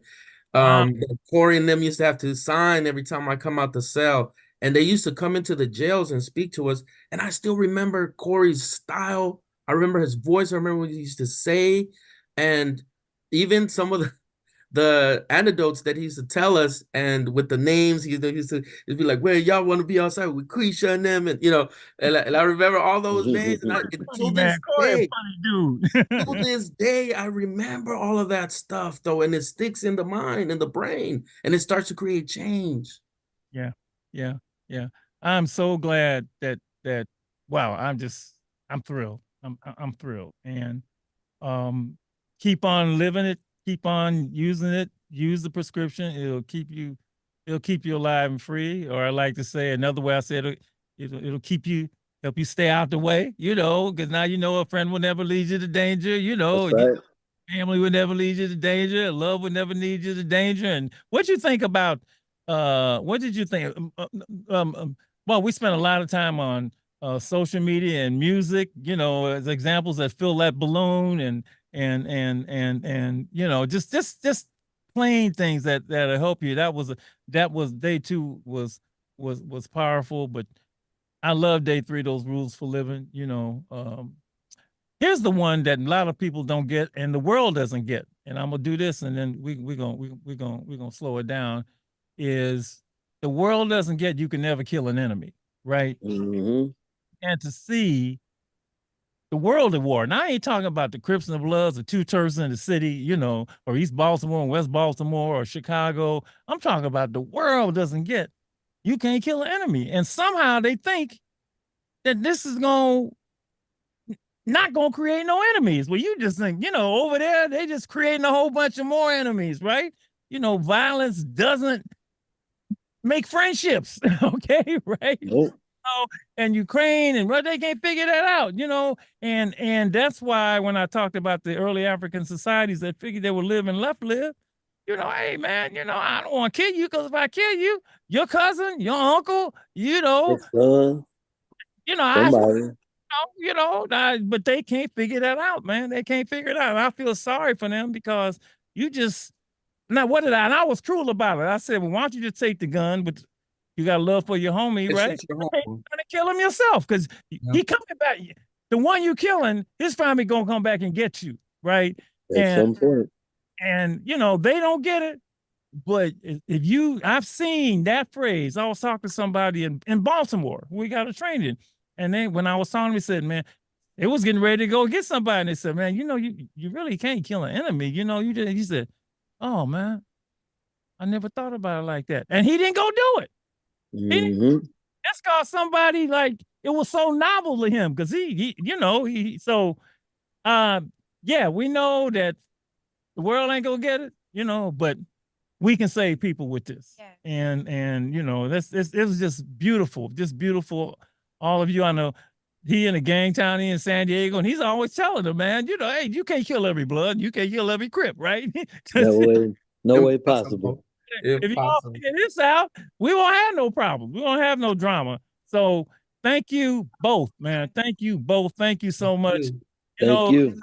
That Corey and them used to have to sign every time I come out the cell, and they used to come into the jails and speak to us. And I still remember Corey's style. I remember his voice. I remember what he used to say, and even some of the anecdotes that he used to tell us, and with the names, he used to he'd be like, "Where y'all want to be outside with Quisha and them," and and I remember all those names, and Funny man, Corey, a funny dude. to this day, I remember all of that stuff though, and it sticks in the mind and the brain, and it starts to create change. Yeah, yeah, yeah. I'm so glad that wow, I'm thrilled. I'm thrilled. And keep on living it, keep on using it, use the prescription. It'll keep you alive and free. Or I like to say another way I said it'll keep you, help you stay out the way, because now a friend will never lead you to danger, That's right. family would never lead you to danger, love would never lead you to danger. And what you think about what did you think? Well, we spent a lot of time on social media and music, as examples that fill that balloon and just plain things that'll help you. That was day 2 was powerful, but I love day 3, those rules for living. Here's the one that a lot of people don't get and the world doesn't get. And I'm gonna do this, and then we're gonna slow it down. Is the world doesn't get you can never kill an enemy, right? Mm-hmm. And to see the world at war. And I ain't talking about the Crips and the Bloods or two turfs in the city, or East Baltimore and West Baltimore or Chicago. I'm talking about the world doesn't get you can't kill an enemy. And somehow they think that this is not gonna create no enemies. Well, you just think, over there, they just creating a whole bunch of more enemies, right? Violence doesn't make friendships, okay, right? Nope. And Ukraine and they can't figure that out, and that's why when I talked about the early African societies that figured they would live and left live, hey man, I don't want to kill you because if I kill you, your cousin, your uncle, Your son, somebody. but they can't figure that out, man. They can't figure it out. I feel sorry for them because and I was cruel about it. I said, well, why don't you just take the gun, but you got love for your homie, It's right? just your Hey, home. trying to kill him yourself because he coming back. The one you killing, his family gonna come back and get you, right? At some point. And they don't get it. But I've seen that phrase. I was talking to somebody in Baltimore. We got a training. And then when I was talking, he said, man, it was getting ready to go get somebody. And they said, man, you really can't kill an enemy. He said, oh man, I never thought about it like that. And he didn't go do it. Mm-hmm. That's called somebody like it was so novel to him because yeah, we know that the world ain't gonna get it, but we can save people with this. Yeah. And it was just beautiful. All of you, I know he in a gang town in San Diego, and he's always telling them, man, hey, you can't kill every blood, you can't kill every Crip, right? No way possible. If you all figure this out, we won't have no problem. We won't have no drama. So thank you both, man. Thank you both. Thank you so much. Thank you.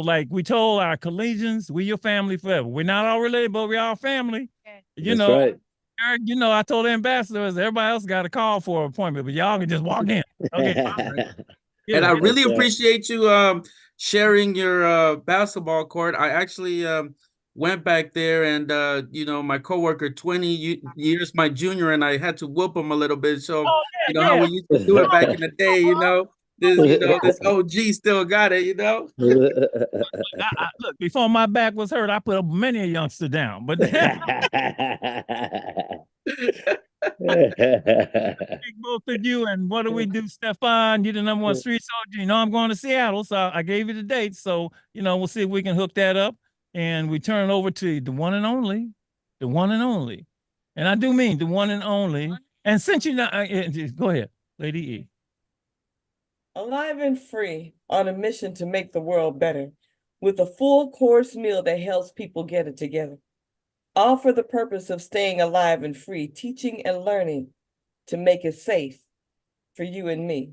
Like we told our collegians, we your family forever. We're not all related, but we're all family. That's right. Eric, I told the ambassadors, everybody else got a call for an appointment, but y'all can just walk in. Okay. And I really appreciate you sharing your basketball court. I actually went back there, and my coworker, 20 years my junior, and I had to whoop him a little bit. So how we used to do it back in the day, this OG still got it, Look, before my back was hurt, I put many a youngster down, but both of you. And what do we do, Stefan? You're the #1 street soldier. I'm going to Seattle, so I gave you the date. So we'll see if we can hook that up, and we turn it over to the one and only, and I do mean the one and only. And since go ahead, Lady E. Alive and free, on a mission to make the world better, with a full course meal that helps people get it together. All for the purpose of staying alive and free, teaching and learning to make it safe for you and me.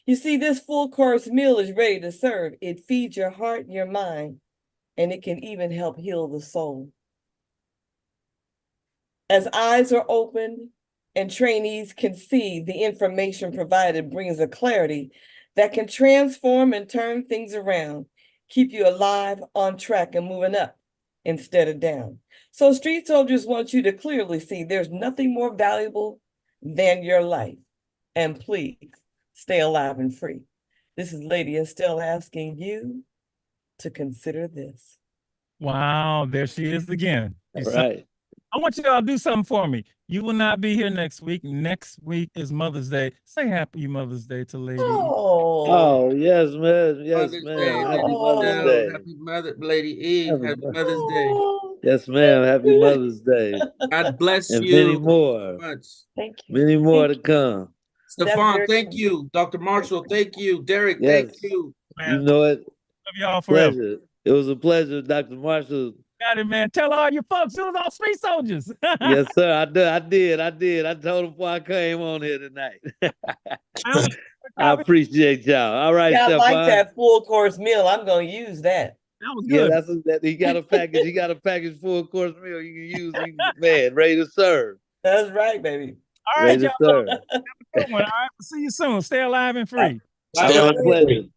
You see, this full course meal is ready to serve. It feeds your heart and your mind, and it can even help heal the soul. As eyes are opened and trainees can see, the information provided brings a clarity that can transform and turn things around, keep you alive, on track, and moving up instead of down. So street soldiers want you to clearly see there's nothing more valuable than your life. And please stay alive and free. This is Lady Estelle asking you to consider this. Wow, there she is again. All right. I want you to all do something for me. You will not be here next week. Next week is Mother's Day. Say happy Mother's Day to Lady. Oh, yes, man. Yes, Mother's ma'am. Day, Happy Lady Mother's Estelle. Day. Happy Lady E. Happy Mother's Day. Yes, ma'am. Happy Mother's Day. God bless And you. many more. So much. Thank you. Many more to come. Stefan, thank you. Dr. Marshall, thank you. Derek, Yes. thank you. You know it. Love y'all forever. Pleasure. It was a pleasure, Dr. Marshall. Got it, man. Tell all your folks it was all street soldiers. Yes, sir. I did. I told him before I came on here tonight. I appreciate y'all. All right, Yeah, I Stefan. like that full course meal. I'm gonna use that. That was Yeah, good. he got a package. He got a package full course meal you can use. Man, ready to serve. That's right, baby. All right, Ready to y'all. serve. Have a good one. All right. See you soon. Stay alive and free. All right, pleasure. Okay.